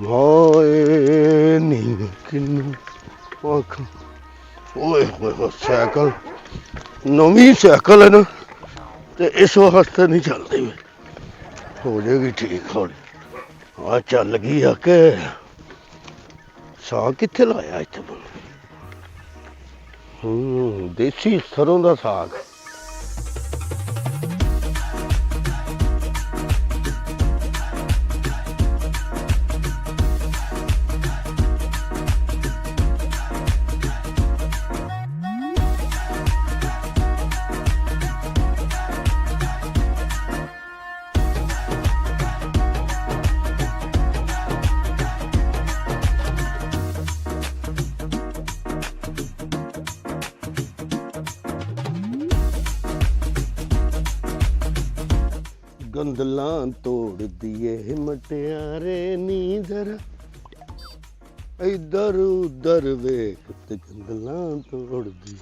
ਹਾਏ ਨੀ ਕਿਨੂੰ ਆਖ ਓਏ ਹੋਏ ਸਾਈਕਲ ਨਵੀਂ ਸਾਈਕਲ ਹੈ ਨਾ ਤੇ ਇਸ ਵਾਸਤੇ ਨਹੀਂ ਚੱਲਦੀ ਹੋ ਜਾਏਗੀ ਠੀਕ ਹੌਲੀ ਆ ਚੱਲ ਗਈ ਆ ਕਿ ਸਾਗ ਕਿੱਥੇ ਲਾਇਆ ਇੱਥੇ ਦੇਸੀ ਸਰੋਂ ਦਾ ਸਾਗ ਗੰਦਲਾਂ ਤੋੜਦੀ ਏ ਮਟਿਆਰੇ ਨੀ ਜ਼ਰਾ ਇੱਧਰ ਉੱਧਰ ਵੇਖ ਤੇ ਗੰਦਲਾਂ ਤੋੜਦੀ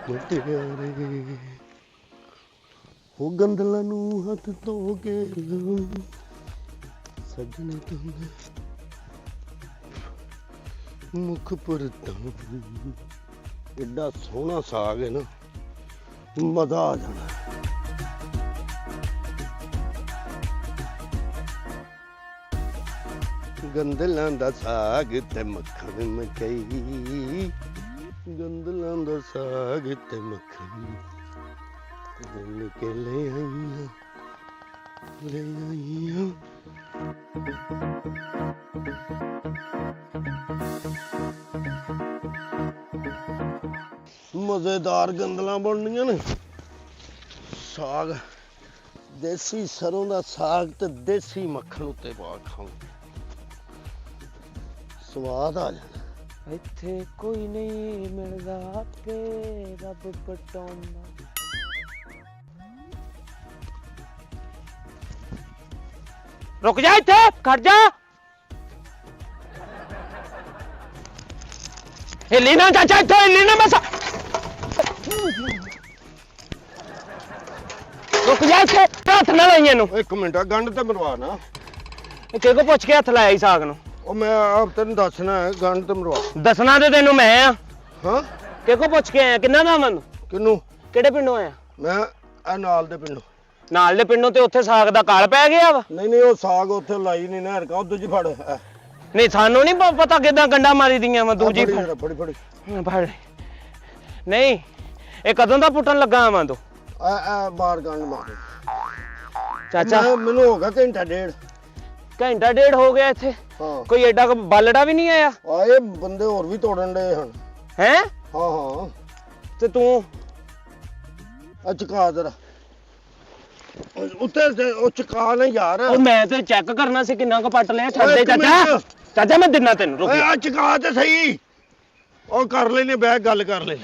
ਮਟਿਆਰੇ ਉਹ ਗੰਦਲਾਂ ਨੂੰ ਹੱਥ ਧੋ ਕੇ ਸੱਜਣੇ ਤੂੰ ਮੁੱਖ ਪੁਰਤਾਂ ਐਡਾ ਸੋਹਣਾ ਸਾਗ ਹੈ ਨਾ ਮਜ਼ਾ ਆ ਜਾਣਾ ਗੰਦਲਾਂ ਦਾ ਸਾਗ ਤੇ ਮੱਖਣ ਮਕਈ ਗੰਦਲਾਂ ਦਾ ਸਾਗ ਤੇ ਮੱਖਣ ਦਿਨ ਕੇ ਲੈ ਆਈਆਂ ਮਜ਼ੇਦਾਰ ਗੰਦਲਾਂ ਬਣਨੀਆਂ ਨੇ ਸਾਗ ਦੇਸੀ ਸਰੋਂ ਦਾ ਸਾਗ ਤੇ ਦੇਸੀ ਮੱਖਣ ਉੱਤੇ ਪਾ ਖਾਓ ਸਵਾਦ ਆ ਜਾਣਾ ਇੱਥੇ ਕੋਈ ਨਹੀਂ ਮਿਲਦਾ ਕਿ ਰੱਬ ਪਟਾਉਂਦਾ ਰੁਕ ਜਾ ਇੱਥੇ ਖੜ ਜਾ ਹਿੱਲੀ ਨਾ ਚਾਚਾ ਇੱਥੇ ਹਿੱਲੀ ਨਾ ਬਸ ਰੁਕ ਜਾ ਇੱਥੇ ਹੱਥ ਨਾ ਲਾਈ ਇਹਨੂੰ ਇੱਕ ਮਿੰਟ ਆ ਗੰਢ ਤੇ ਮਰਵਾ ਨਾ ਕਿਹੋ ਪੁੱਛ ਕੇ ਹੱਥ ਲਾਇਆ ਸੀ ਸਾਗ ਨੂੰ ਉਹ ਮੈਂ ਆਪ ਤੈਨੂੰ ਦੱਸਣਾ ਹੈ ਗੰਢ ਤੇ ਮਰਵਾ ਦੱਸਣਾ ਤੇ ਤੈਨੂੰ ਮੈਂ ਆ ਹਾਂ ਕਿਹੋ ਪੁੱਛ ਕੇ ਆਇਆ ਕਿੰਨਾ ਦਾ ਮੈਨੂੰ ਕਿਨੂੰ ਕਿਹੜੇ ਪਿੰਡੋਂ ਆਇਆ ਮੈਂ ਆ ਨਾਲ ਦੇ ਪਿੰਡੋਂ ਨਾਲ ਦੇ ਪਿੰਡੋਂ ਤੇ ਉੱਥੇ ਸਾਗ ਦਾ ਕਾਲ ਪੈ ਗਿਆ ਵਾ ਨਹੀਂ ਉਹ ਸਾਗ ਉੱਥੇ ਲਾਈ ਨਹੀਂ ਨਾ ਹਰਕਾ ਉਹ ਦੂਜੀ ਫੜ ਨਹੀਂ ਸਾਨੂੰ ਨਹੀਂ ਪਤਾ ਕਿਦਾਂ ਗੰਡਾ ਮਾਰੀ ਦੀਆਂ ਵਾ ਦੂਜੀ ਫੜੀ ਫੜ ਨਹੀਂ ਇਹ ਕਦੋਂ ਦਾ ਪੁੱਟਣ ਲੱਗਾ ਆਵਾਂ ਤੂੰ ਆ ਬਾਹਰ ਗੰਢ ਮਾਰ ਚਾਚਾ ਮੈਨੂੰ ਹੋ ਗਿਆ ਘੰਟਾ ਡੇਢ ਹੋ ਗਿਆ ਇੱਥੇ ਹਾਂ ਕੋਈ ਐਡਾ ਬਾਲੜਾ ਵੀ ਨਹੀਂ ਆਇਆ ਆਏ ਬੰਦੇ ਹੋਰ ਵੀ ਤੋੜਨ ਡਏ ਹਨ ਹੈ ਹਾਂ ਤੇ ਤੂੰ ਆ ਚੁਕਾ ਜਰਾ ਉੱਤੇ ਉਹ ਚੁਕਾ ਲੈ ਯਾਰ ਉਹ ਮੈਂ ਤੇ ਚੈੱਕ ਕਰਨਾ ਸੀ ਕਿੰਨਾ ਕੁ ਪੱਟ ਲਿਆ ਛੱਡ ਦੇ ਚਾਚਾ ਮੈਂ ਦਿਨਾ ਤੈਨੂੰ ਰੁਕ ਆ ਚੁਕਾ ਤੇ ਸਹੀ ਉਹ ਕਰ ਲੈਨੇ ਬੈਗ ਗੱਲ ਕਰ ਲੈ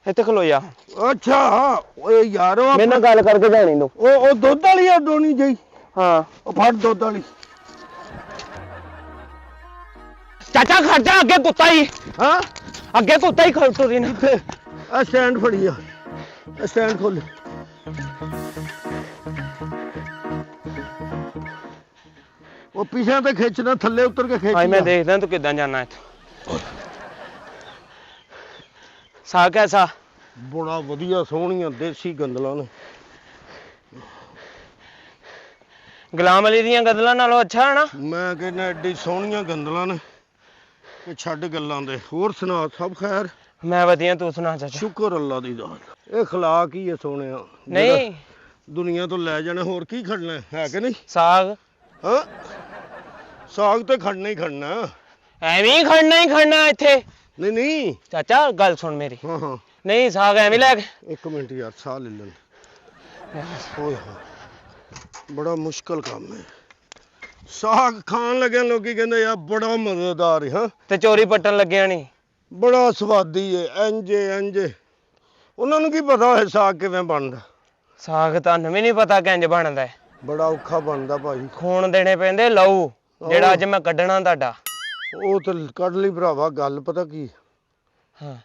ਇੱਥੇ ਖਲੋਇਆ ਅੱਛਾ ਓਏ ਯਾਰ ਮੇਰੇ ਨਾਲ ਗੱਲ ਕਰਕੇ ਜਾਣੀ ਤੂੰ ਉਹ ਦੁੱਧ ਵਾਲੀ ਆ ਡੋਣੀ ਜਈ ਹਾਂ ਉਹ ਫੜ ਦੁੱਧ ਵਾਲੀ ਚਾਚਾ ਖਰਚਾ ਅੱਗੇ ਕੁੱਤਾ ਹੀ ਹਾਂ ਅੱਗੇ ਕੁੱਤਾ ਹੀ ਖੜਤੂਰੀ ਨਾ ਆ ਸਟੈਂਡ ਫੜੀ ਆ ਸਟੈਂਡ ਖੋਲ ਉਹ ਪਿਛੇ ਤੇ ਖਿੱਚਣਾ ਥੱਲੇ ਉਤਰ ਕੇ ਖਿੱਚ ਮੈਂ ਦੇਖਦਾ ਤੂੰ ਕਿੱਦਾਂ ਜਾਣਾ ਇੱਥੋਂ ਸਾਗ ਕੈਸਾ ਬੜਾ ਵਧੀਆ ਸੋਹਣੀਆਂ ਦੇਸੀ ਗੰਦਲਾਂ ਨੇ ਗੁਲਾਮ ਅਲੀ ਦੀਆਂ ਗੰਦਲਾਂ ਨਾਲੋਂ ਅੱਛਾ ਹੈ ਨਾ ਮੈਂ ਕਹਿੰਦਾ ਐਡੀ ਸੋਹਣੀਆਂ ਗੰਦਲਾਂ ਨੇ ਕਿ ਛੱਡ ਗੱਲਾਂ ਦੇ ਹੋਰ ਸੁਣਾ ਸਭ ਖੈਰ ਮੈਂ ਵਧੀਆ ਤੂੰ ਸੁਣਾ ਚਾਚਾ ਸ਼ੁਕਰ ਅੱਲਾ ਦੀ ਦਾਤ ਇਹ ਖਲਾਕ ਹੀ ਹੈ ਸੋਹਣਿਆ ਨਹੀਂ ਦੁਨੀਆ ਤੋਂ ਲੈ ਜਾਣਾ ਹੋਰ ਕੀ ਖੜਨਾ ਹੈ ਕਿ ਨਹੀਂ ਸਾਗ ਹਾਂ ਸਾਗ ਤੇ ਖੜਨਾ ਹੀ ਖੜਨਾ ਐਵੇਂ ਹੀ ਖੜਨਾ ਇੱਥੇ ਨਹੀਂ ਚਾਚਾ ਗੱਲ ਸੁਣ ਮੇਰੀ ਹਾਂ ਨਹੀਂ ਸਾਗ ਐਵੇਂ ਲੈ ਕੇ ਇੱਕ ਮਿੰਟ ਯਾਰ ਸਾਹ ਲੈ ਲੈਣ ਓਏ ਬੜਾ ਮੁਸ਼ਕਲ ਕੰਮ ਹੈ ਸਾਗ ਖਾਣ ਲੱਗਿਆ ਲੋਕੀ ਕਹਿੰਦੇ ਯਾਰ ਬੜਾ ਮਜ਼ੇਦਾਰ ਹੈ ਹਾਂ ਤੇ ਚੋਰੀ ਪੱਟਣ ਲੱਗਿਆ ਨਹੀਂ ਬੜਾ ਸਵਾਦੀ ਹੈ ਇੰਜ ਉਹਨਾਂ ਨੂੰ ਕੀ ਪਤਾ ਹੈ ਸਾਗ ਕਿਵੇਂ ਬਣਦਾ ਸਾਗ ਤੁਹਾਨੂੰ ਵੀ ਨਹੀਂ ਪਤਾ ਕਿੰਜ ਬਣਦਾ ਹੈ ਬੜਾ ਔਖਾ ਬਣਦਾ ਭਾਈ ਖੂਨ ਦੇਣੇ ਪੈਂਦੇ ਲਹੂ ਜਿਹੜਾ ਅੱਜ ਮੈਂ ਕੱਢਣਾ ਤੁਹਾਡਾ ਉਹ ਤੇ ਕੱਢ ਲਈ ਭਰਾਵਾ ਗੱਲ ਪਤਾ ਕੀ ਹਾਂ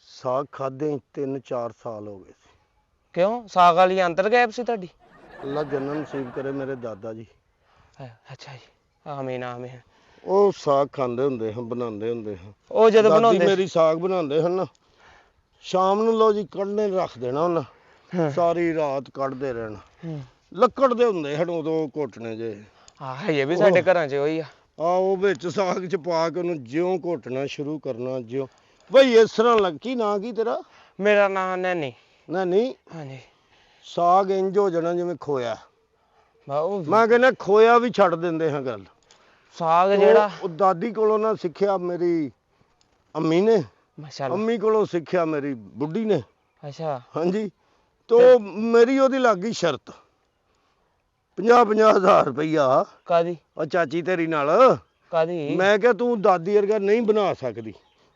ਸਾਗ ਖਾਦੇ 3-4 ਸਾਲ ਹੋ ਗਏ ਸੀ ਕਿਉਂ ਸਾਗ ਵਾਲੀ ਅੰਤਰ ਗੈਪ ਸੀ ਤੁਹਾਡੀ ਅੱਲਾ ਜੰਨਤ ਨਸੀਬ ਕਰੇ ਮੇਰੇ ਦਾਦਾ ਜੀ ਅੱਛਾ ਜੀ ਆਮੀਨ ਆਮੀਨ। ਉਹ ਸਾਗ ਖਾਂਦੇ ਹੁੰਦੇ ਹਨ, ਬਣਾਉਂਦੇ ਹੁੰਦੇ ਹਨ। ਉਹ ਜਦੋਂ ਦਾਦੀ ਬਣਾਉਂਦੇ ਮੇਰੀ ਸਾਗ ਬਣਾਉਂਦੇ ਹਨ ਨਾ, ਸ਼ਾਮ ਨੂੰ ਲਓ ਜੀ ਕੱਢਣੇ ਰੱਖ ਦੇਣਾ ਉਹਨਾਂ, ਹਾਂ ਸਾਰੀ ਰਾਤ ਕੱਢਦੇ ਰਹਿਣਾ। ਹਾਂ। ਲੱਕੜ ਦੇ ਹੁੰਦੇ ਹਨ ਉਦੋਂ ਘੋਟਣੇ ਜੇ। ਆਹ ਇਹ ਵੀ ਸਾਡੇ ਘਰਾਂ 'ਚ ਉਹੀ ਆ। ਉਹ ਵਿੱਚ ਸਾਗ 'ਚ ਪਾ ਕੇ ਉਹਨੂੰ ਜਿਉਂ ਘੋਟਣਾ ਸ਼ੁਰੂ ਕਰਨਾ, ਜਿਉਂ ਬਈ ਇਸ ਤਰ੍ਹਾਂ ਕੀ ਨਾਂ ਕੀ ਤੇਰਾ? ਮੇਰਾ ਨਾਂ ਨੈਣੀ। ਨਹੀਂ ਹਾਂਜੀ। ਸਾਗ ਇੰਜ ਹੋ ਜਾਣਾ ਜਿਵੇਂ ਖੋਇਆ। ਉਹ ਮੈਂ ਕਹਿੰਦਾ ਖੋਇਆ ਵੀ ਛੱਡ ਦਿੰਦੇ ਹਾਂ ਗੱਲ। ਸਾਗ ਜਿਹੜਾ ਉਹ ਦਾਦੀ ਕੋਲੋਂ ਨਾ ਸਿੱਖਿਆ ਮੇਰੀ ਅੰਮੀ ਨੇ, ਮਾਸ਼ਾਅੱਲਾ। ਅੰਮੀ ਕੋਲੋਂ ਸਿੱਖਿਆ ਮੇਰੀ ਬੁੱਢੀ ਨੇ। ਅੱਛਾ। ਹਾਂਜੀ। ਤੋ ਮੇਰੀ ਉਹਦੀ ਲੱਗ ਗਈ ਸ਼ਰਤ 50-50 ਹਜ਼ਾਰ ਰੁਪਈਆ। ਕਾਦੀ? ਉਹ ਚਾਚੀ ਤੇਰੀ ਨਾਲ। ਕਾਦੀ? ਮੈਂ ਕਿਹਾ ਤੂੰ ਦਾਦੀ ਵਰਗਾ ਨਹੀਂ ਬਣਾ ਸਕਦੀ।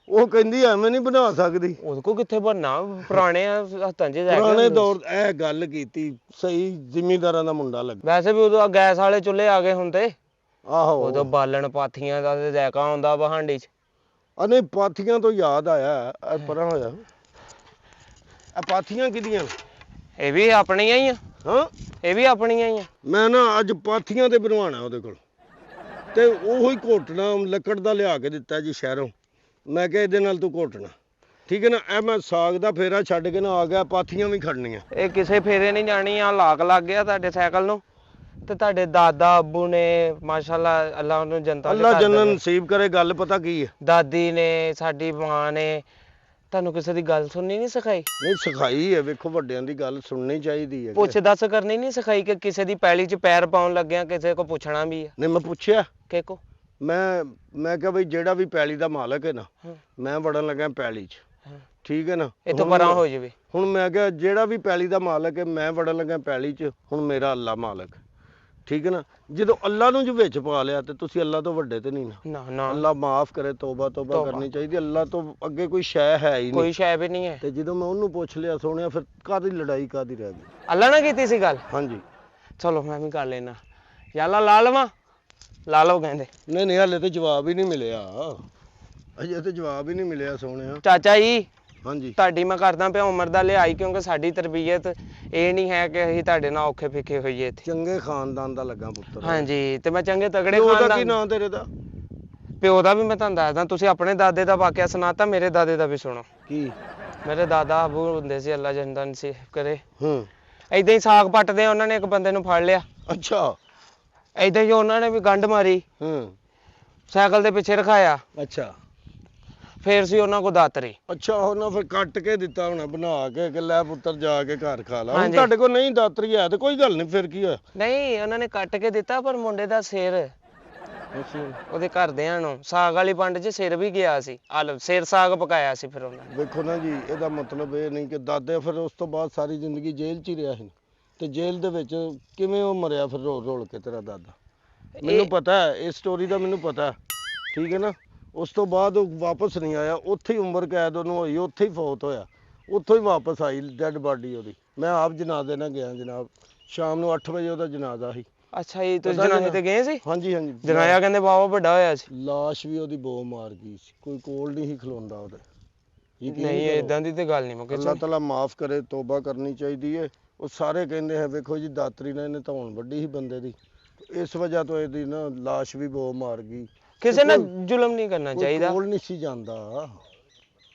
ਉਹ ਕਹਿੰਦੀ ਐਵੇਂ ਨਹੀਂ ਬਣਾ ਸਕਦੀ। ਉਹਦੇ ਕੋ ਕਿੱਥੇ ਬਣਨਾ, ਪੁਰਾਣੇ ਹੱਥਾਂ 'ਚ ਰਹਿ ਪੁਰਾਣੇ ਗਿਆ। ਦੌਰ ਇਹ ਗੱਲ ਕੀਤੀ ਸਹੀ, ਜ਼ਿਮੀਂਦਾਰਾਂ ਦਾ ਮੁੰਡਾ ਲੱਗਾ। ਵੈਸੇ ਵੀ ਉਦੋਂ ਗੈਸ ਵਾਲੇ ਚੁੱਲ੍ਹੇ ਆ ਗਏ ਹੁਣ ਤੇ। ਆਹੋ। ਉਦੋਂ ਬਾਲਣ ਪਾਥੀਆਂ ਦਾ ਤੇ ਜ਼ਾਇਕਾ ਆਉਂਦਾ ਵਾ ਹਾਂਡੀ 'ਚ। ਨਹੀਂ ਪਾਥੀਆਂ ਤੋਂ ਯਾਦ ਆਇਆ, ਇਹ ਪਰਾਂ ਹੋਇਆ, ਇਹ ਪਾਥੀਆਂ ਕਿਹਦੀਆਂ? ਇਹ ਵੀ ਆਪਣੀਆਂ ਹੀ ਆ। ਹਾਂ ਇਹ ਵੀ ਆਪਣੀਆਂ ਹੀ ਆ। ਮੈਂ ਨਾ ਅੱਜ ਪਾਥੀਆਂ ਤੇ ਬਣਵਾਉਣਾ ਉਹਦੇ ਕੋਲ, ਤੇ ਉਹੋ ਹੀ ਘੋਟਣਾ ਲੱਕੜ ਦਾ ਲਿਆ ਕੇ ਦਿੱਤਾ ਜੀ ਸ਼ਹਿਰੋਂ। ਮੈਂ ਕਿਹਾ ਇਹਦੇ ਨਾਲ ਤੂੰ ਘੋਟਣਾ, ਠੀਕ ਹੈ ਨਾ। ਇਹ ਮੈਂ ਸਾਗ ਦਾ ਫੇਰਾ ਛੱਡ ਕੇ ਨਾ ਆ ਗਿਆ, ਪਾਥੀਆਂ ਵੀ ਖੜਨੀਆਂ। ਇਹ ਕਿਸੇ ਫੇਰੇ ਨਹੀਂ ਜਾਣੀ ਆ, ਲਾਕ ਲੱਗ ਗਿਆ ਤੁਹਾਡੇ ਸਾਈਕਲ ਨੂੰ। ਤੇ ਤੁਹਾਡੇ ਦਾਦਾ ਅੱਬੂ ਨੇ ਮਾਸ਼ਾਅੱਲਾ, ਅੱਲਾ ਉਹਨੂੰ ਜਨਤਾ ਅੱਲਾ ਜੰਨਤ ਨਸੀਬ ਕਰੇ। ਗੱਲ ਪਤਾ ਕੀ ਹੈ, ਦਾਦੀ ਨੇ, ਸਾਡੀ ਮਾਂ ਨੇ ਤੁਹਾਨੂੰ ਕਿਸੇ ਦੀ ਗੱਲ ਸੁਣਨੀ ਨਹੀਂ ਸਿਖਾਈ? ਨਹੀਂ ਸਿਖਾਈ ਹੈ, ਵੇਖੋ ਵੱਡਿਆਂ ਦੀ ਗੱਲ ਸੁਣਨੀ ਚਾਹੀਦੀ ਹੈ। ਪੁੱਛ ਦੱਸ ਕਰਨੀ ਨਹੀਂ ਸਿਖਾਈ ਕਿ ਕਿਸੇ ਦੀ ਪੈਲੀ 'ਚ ਪੈਰ ਪਾਉਣ ਲੱਗਿਆ ਕਿਸੇ ਕੋ ਪੁੱਛਣਾ ਵੀ ਆ? ਨਹੀਂ ਮੈਂ ਪੁੱਛਿਆ, ਕਿ ਕੋ ਮੈਂ ਕਿਹਾ ਬਈ ਜਿਹੜਾ ਵੀ ਪੈਲੀ ਦਾ ਮਾਲਕ ਹੈ ਨਾ, ਹਾਂ। ਮੈਂ ਵੜਨ ਲੱਗਾ ਪੈਲੀ 'ਚ, ਠੀਕ ਹੈ ਨਾ। ਇੱਥੋਂ ਪਰਾਂ ਹੋ ਜਾਵੇ। ਹੁਣ ਮੈਂ ਕਿਹਾ ਜਿਹੜਾ ਵੀ ਪੈਲੀ ਦਾ ਮਾਲਕ ਹੈ, ਮੈਂ ਵੜਨ ਲੱਗਾ ਪੈਲੀ 'ਚ, ਹੁਣ ਮੇਰਾ ਅੱਲਾ ਮਾਲਕ, ਠੀਕ ਹੈ ਨਾ। ਜਦੋਂ ਅੱਲਾ ਨੂੰ ਜੋ ਵਿੱਚ ਪਾ ਲਿਆ ਤੇ ਤੁਸੀਂ ਅੱਲਾ ਤੋਂ ਵੱਡੇ ਤੇ ਨਹੀਂ ਨਾ। ਨਾ ਨਾ, ਅੱਲਾ ਮਾਫ ਕਰੇ, ਤੋਬਾ ਕਰਨੀ ਚਾਹੀਦੀ। ਅੱਲਾ ਤੋਂ ਅੱਗੇ ਕੋਈ ਸ਼ੈ ਹੈ ਹੀ ਨਹੀਂ, ਕੋਈ ਸ਼ੈ ਵੀ ਨਹੀਂ ਹੈ। ਤੇ ਜਦੋਂ ਮੈਂ ਉਹਨੂੰ ਪੁੱਛ ਲਿਆ ਸੋਹਣਿਆ, ਫਿਰ ਕਾਹਦੀ ਲੜਾਈ ਕਾਹਦੀ ਰਹਿ ਗਈ? ਅੱਲਾ ਨਾਲ ਕੀਤੀ ਸੀ ਗੱਲ? ਹਾਂਜੀ। ਚਲੋ ਮੈਂ ਵੀ ਕਰ ਲੈਣਾ। ਯਾਲਾ ਲਾ ਲਵਾਂ? ਲਾ ਲਓ ਕਹਿੰਦੇ। ਨਹੀਂ ਹਾਲੇ ਤੇ ਜਵਾਬ ਹੀ ਨਹੀਂ ਮਿਲਿਆ, ਅਜੇ ਤੇ ਜਵਾਬ ਹੀ ਨਹੀਂ ਮਿਲਿਆ ਸੋਹਣਿਆ। ਚਾਚਾ ਜੀ ਹਾਂਜੀ। ਤੁਹਾਡੀ ਮੈਂ ਕਰਦਾ ਪਿਆ ਉਮਰ ਦਾ ਲਿਹਾਈ, ਕਿਉਂਕਿ ਸਾਡੀ ਤਰਬੀਅਤ ਇਹ ਨਹੀਂ ਹੈ ਕਿ ਅਸੀਂ ਤੁਹਾਡੇ ਨਾਲ ਔਖੇ ਫਿੱਕੇ ਹੋਈਏ ਇੱਥੇ। ਚੰਗੇ ਖਾਨਦਾਨ ਦਾ ਲੱਗਾ ਪੁੱਤਰ। ਹਾਂਜੀ, ਤੇ ਮੈਂ ਚੰਗੇ ਤਗੜੇ ਉਹਦਾ ਖਾਨਦਾਨ। ਕੀ ਨਾਂ ਤੇਰੇ ਦਾ? ਪਿਓ ਦਾ ਵੀ ਮੈਂ ਤੁਹਾਨੂੰ ਦੱਸਦਾ। ਤੁਸੀਂ ਆਪਣੇ ਦਾਦੇ ਦਾ ਵਾਕਿਆ ਸੁਣਾਤਾ, ਮੇਰੇ ਦਾਦੇ ਦਾ ਵੀ ਸੁਣੋ। ਕੀ? ਮੇਰੇ ਦਾਦਾ ਅਬੂ ਹੁੰਦੇ ਸੀ, ਅੱਲਾ ਜੰਨਤ ਨਸੀਬ ਕਰੇ। ਏਦਾਂ ਹੀ ਸਾਗ ਪੱਟਦੇ ਉਹਨਾਂ ਨੇ ਇੱਕ ਬੰਦੇ ਨੂੰ ਫੜ ਲਿਆ। ਅੱਛਾ। ਏਦਾਂ ਹੀ ਉਹਨਾਂ ਨੇ ਵੀ ਗੰਢ ਮਾਰੀ, ਸਾਈਕਲ ਦੇ ਪਿੱਛੇ ਰਖਾਇਆ। ਅੱਛਾ। ਫੇਰ ਸੀ ਉਹਨਾਂ ਕੋ ਦਾਤਰੀ। ਅੱਛਾ, ਉਹਨਾਂ ਫਿਰ ਕੱਟ ਕੇ ਦਿੱਤਾ ਹੋਣਾ ਬਣਾ ਕੇ ਕਿ ਲੈ ਪੁੱਤਰ ਜਾ ਕੇ ਘਰ ਖਾ ਲਾ। ਹੁਣ ਹਾਂਜੀ। ਤੁਹਾਡੇ ਕੋਲ ਨਹੀਂ ਦਾਤਰੀ ਹੈ ਤੇ ਕੋਈ ਗੱਲ ਨਹੀਂ, ਫਿਰ ਕੀ ਹੋਇਆ? ਨਹੀਂ, ਉਹਨਾਂ ਨੇ ਕੱਟ ਕੇ ਦਿੱਤਾ, ਪਰ ਮੁੰਡੇ ਦਾ ਸਿਰ, ਉਹਦੇ ਘਰਦਿਆਂ ਨੂੰ ਸਾਗ ਵਾਲੀ ਪੰਡ 'ਚ ਸਿਰ ਵੀ ਗਿਆ ਸੀ। ਸਿਰ ਸਾਗ ਪਕਾਇਆ ਸੀ ਫਿਰ ਉਹਨਾਂ ਨੇ। ਵੇਖੋ ਨਾ ਜੀ, ਇਹਦਾ ਮਤਲਬ ਇਹ ਨਹੀਂ ਕਿ ਦਾਦੇ ਫਿਰ ਉਸ ਤੋਂ ਬਾਅਦ ਸਾਰੀ ਜ਼ਿੰਦਗੀ ਜੇਲ੍ਹ 'ਚ ਹੀ ਰਿਹਾ ਸੀ, ਤੇ ਜੇਲ੍ਹ ਦੇ ਵਿੱਚ ਕਿਵੇਂ ਉਹ ਮਰਿਆ ਫਿਰ ਰੋਲ ਰੋਲ ਕੇ ਤੇਰਾ ਦਾਦਾ? ਮੈਨੂੰ ਪਤਾ ਹੈ ਇਸ ਸਟੋਰੀ ਦਾ, ਮੈਨੂੰ ਪਤਾ, ਠੀਕ ਹੈ ਨਾ। ਉਸ ਤੋਂ ਬਾਅਦ ਉਹ ਵਾਪਸ ਨਹੀਂ ਆਇਆ, ਉੱਥੇ ਹੀ ਉਮਰ ਕੈਦ ਉਹਨੂੰ ਹੋਈ, ਉੱਥੇ ਹੀ ਫੌਤ ਹੋਇਆ, ਉੱਥੋਂ ਹੀ ਵਾਪਸ ਆਈ ਡੈਡ ਬਾਡੀ ਉਹਦੀ। ਮੈਂ ਆਪ ਜਨਾਜ਼ੇ ਨਾਲ ਗਿਆ ਜਨਾਬ, ਸ਼ਾਮ ਨੂੰ 8 ਵਜੇ ਉਹਦਾ ਜਨਾਜ਼ਾ ਸੀ। ਅੱਛਾ ਜੀ, ਤੁਸੀਂ ਜਨਾਜ਼ੇ ਤੇ ਗਏ ਸੀ? ਹਾਂਜੀ ਹਾਂਜੀ। ਜਨਾਜ਼ਾ ਕਹਿੰਦੇ ਬਾਵਾ ਵੱਡਾ ਹੋਇਆ ਸੀ। ਲਾਸ਼ ਵੀ ਉਹਦੀ ਬੋ ਮਾਰ ਗਈ ਸੀ, ਕੋਈ ਕੋਲ ਨਹੀਂ ਸੀ ਖਲੋਂਦਾ ਉਹਦੇ। ਨਹੀਂ, ਇਦਾਂ ਦੀ ਤੇ ਗੱਲ ਨਹੀਂ ਮੁੱਕੀ। ਅੱਲਾਹ ਤਾਲਾ ਮਾਫ ਕਰੇ, ਤੋਬਾ ਕਰਨੀ ਚਾਹੀਦੀ ਹੈ। ਉਹ ਸਾਰੇ ਕਹਿੰਦੇ ਹੈ, ਵੇਖੋ ਜੀ ਦਾਤਰੀ ਨਾਲ ਇਹਨੇ ਧੌਣ ਵੱਢੀ ਸੀ ਬੰਦੇ ਦੀ, ਇਸ ਵਜ੍ਹਾ ਤੋਂ ਇਹਦੀ ਨਾ ਲਾਸ਼ ਵੀ ਬੋ ਮਾਰ ਗਈ। ਕਿਸੇ ਨਾਲ ਜ਼ੁਲਮ ਨਹੀਂ ਕਰਨਾ ਚਾਹੀਦਾ। ਕੋਲ ਨਹੀਂ ਸੀ ਜਾਂਦਾ।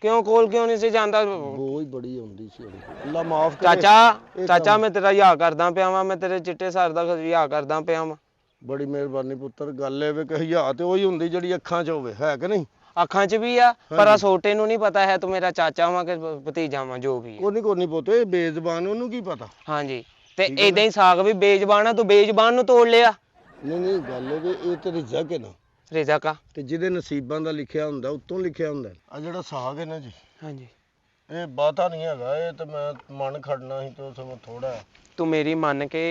ਕਿਉਂ ਕਿਉਂ ਨਹੀਂ ਸੀ ਜਾਂਦਾ? ਬੋ ਹੀ ਬੜੀ ਆਉਂਦੀ ਸੀ ਉਹਦੀ। ਅੱਲਾ ਮਾਫ ਕਰੇ। ਚਾਚਾ ਮੈਂ ਤੇਰਾ ਯਾ ਕਰਦਾ ਪਿਆ ਵਾਂ, ਮੈਂ ਤੇਰੇ ਚਿੱਟੇ ਸਰ ਦਾ ਯਾ ਕਰਦਾ ਪਿਆ ਵਾਂ। ਬੜੀ ਮਿਹਰਬਾਨੀ ਪੁੱਤਰ। ਗੱਲ ਇਹ ਵੇ ਕਿ ਹਯਾ ਤੇ ਉਹੀ ਹੁੰਦੀ ਜਿਹੜੀ ਅੱਖਾਂ 'ਚ ਹੋਵੇ, ਹੈ ਕਿ ਨਹੀਂ? ਅੱਖਾਂ 'ਚ ਵੀ ਆ, ਪਰ ਆ ਛੋਟੇ ਨੂੰ ਨਹੀਂ ਪਤਾ ਹੈ ਤੂੰ ਮੇਰਾ ਚਾਚਾ ਵਾਂ ਕਿ ਭਤੀਜਾ ਵਾਂ, ਜੋ ਵੀ ਹੈ। ਕੋਈ ਨਹੀਂ ਪੁੱਤੇ, ਬੇਜ਼ਬਾਨ, ਉਹਨੂੰ ਕੀ ਪਤਾ। ਹਾਂਜੀ, ਤੇ ਏਦਾਂ ਹੀ ਸਾਗ ਵੀ ਬੇਜ਼ਬਾਨ ਆ, ਤੂੰ ਬੇਜ਼ਬਾਨ ਨੂੰ ਤੋੜ ਲਿਆ। ਨਹੀਂ ਗੱਲ ਇਹ ਤੇ ਰਿਜ਼ਕ ਹੈ ਨਾ, ਰਿਜ਼ਕ ਆ, ਤੇ ਜਿਹਦੇ ਨਸੀਬਾਂ ਦਾ ਲਿਖਿਆ ਹੁੰਦਾ ਉੱਤੋਂ ਲਿਖਿਆ ਹੁੰਦਾ। ਆ ਜਿਹੜਾ ਸਾਗ ਹੈ ਨਾ ਜੀ, ਹਾਂਜੀ, ਇਹ ਬਾਤਾ ਨਹੀਂ ਹੈਗਾ, ਇਹ ਤੇ ਮੈਂ ਮਨ ਖੜਨਾ ਸੀ ਤੇ ਉਸ ਨੂੰ ਥੋੜਾ। ਤੂੰ ਮੇਰੀ ਮੰਨ ਕੇ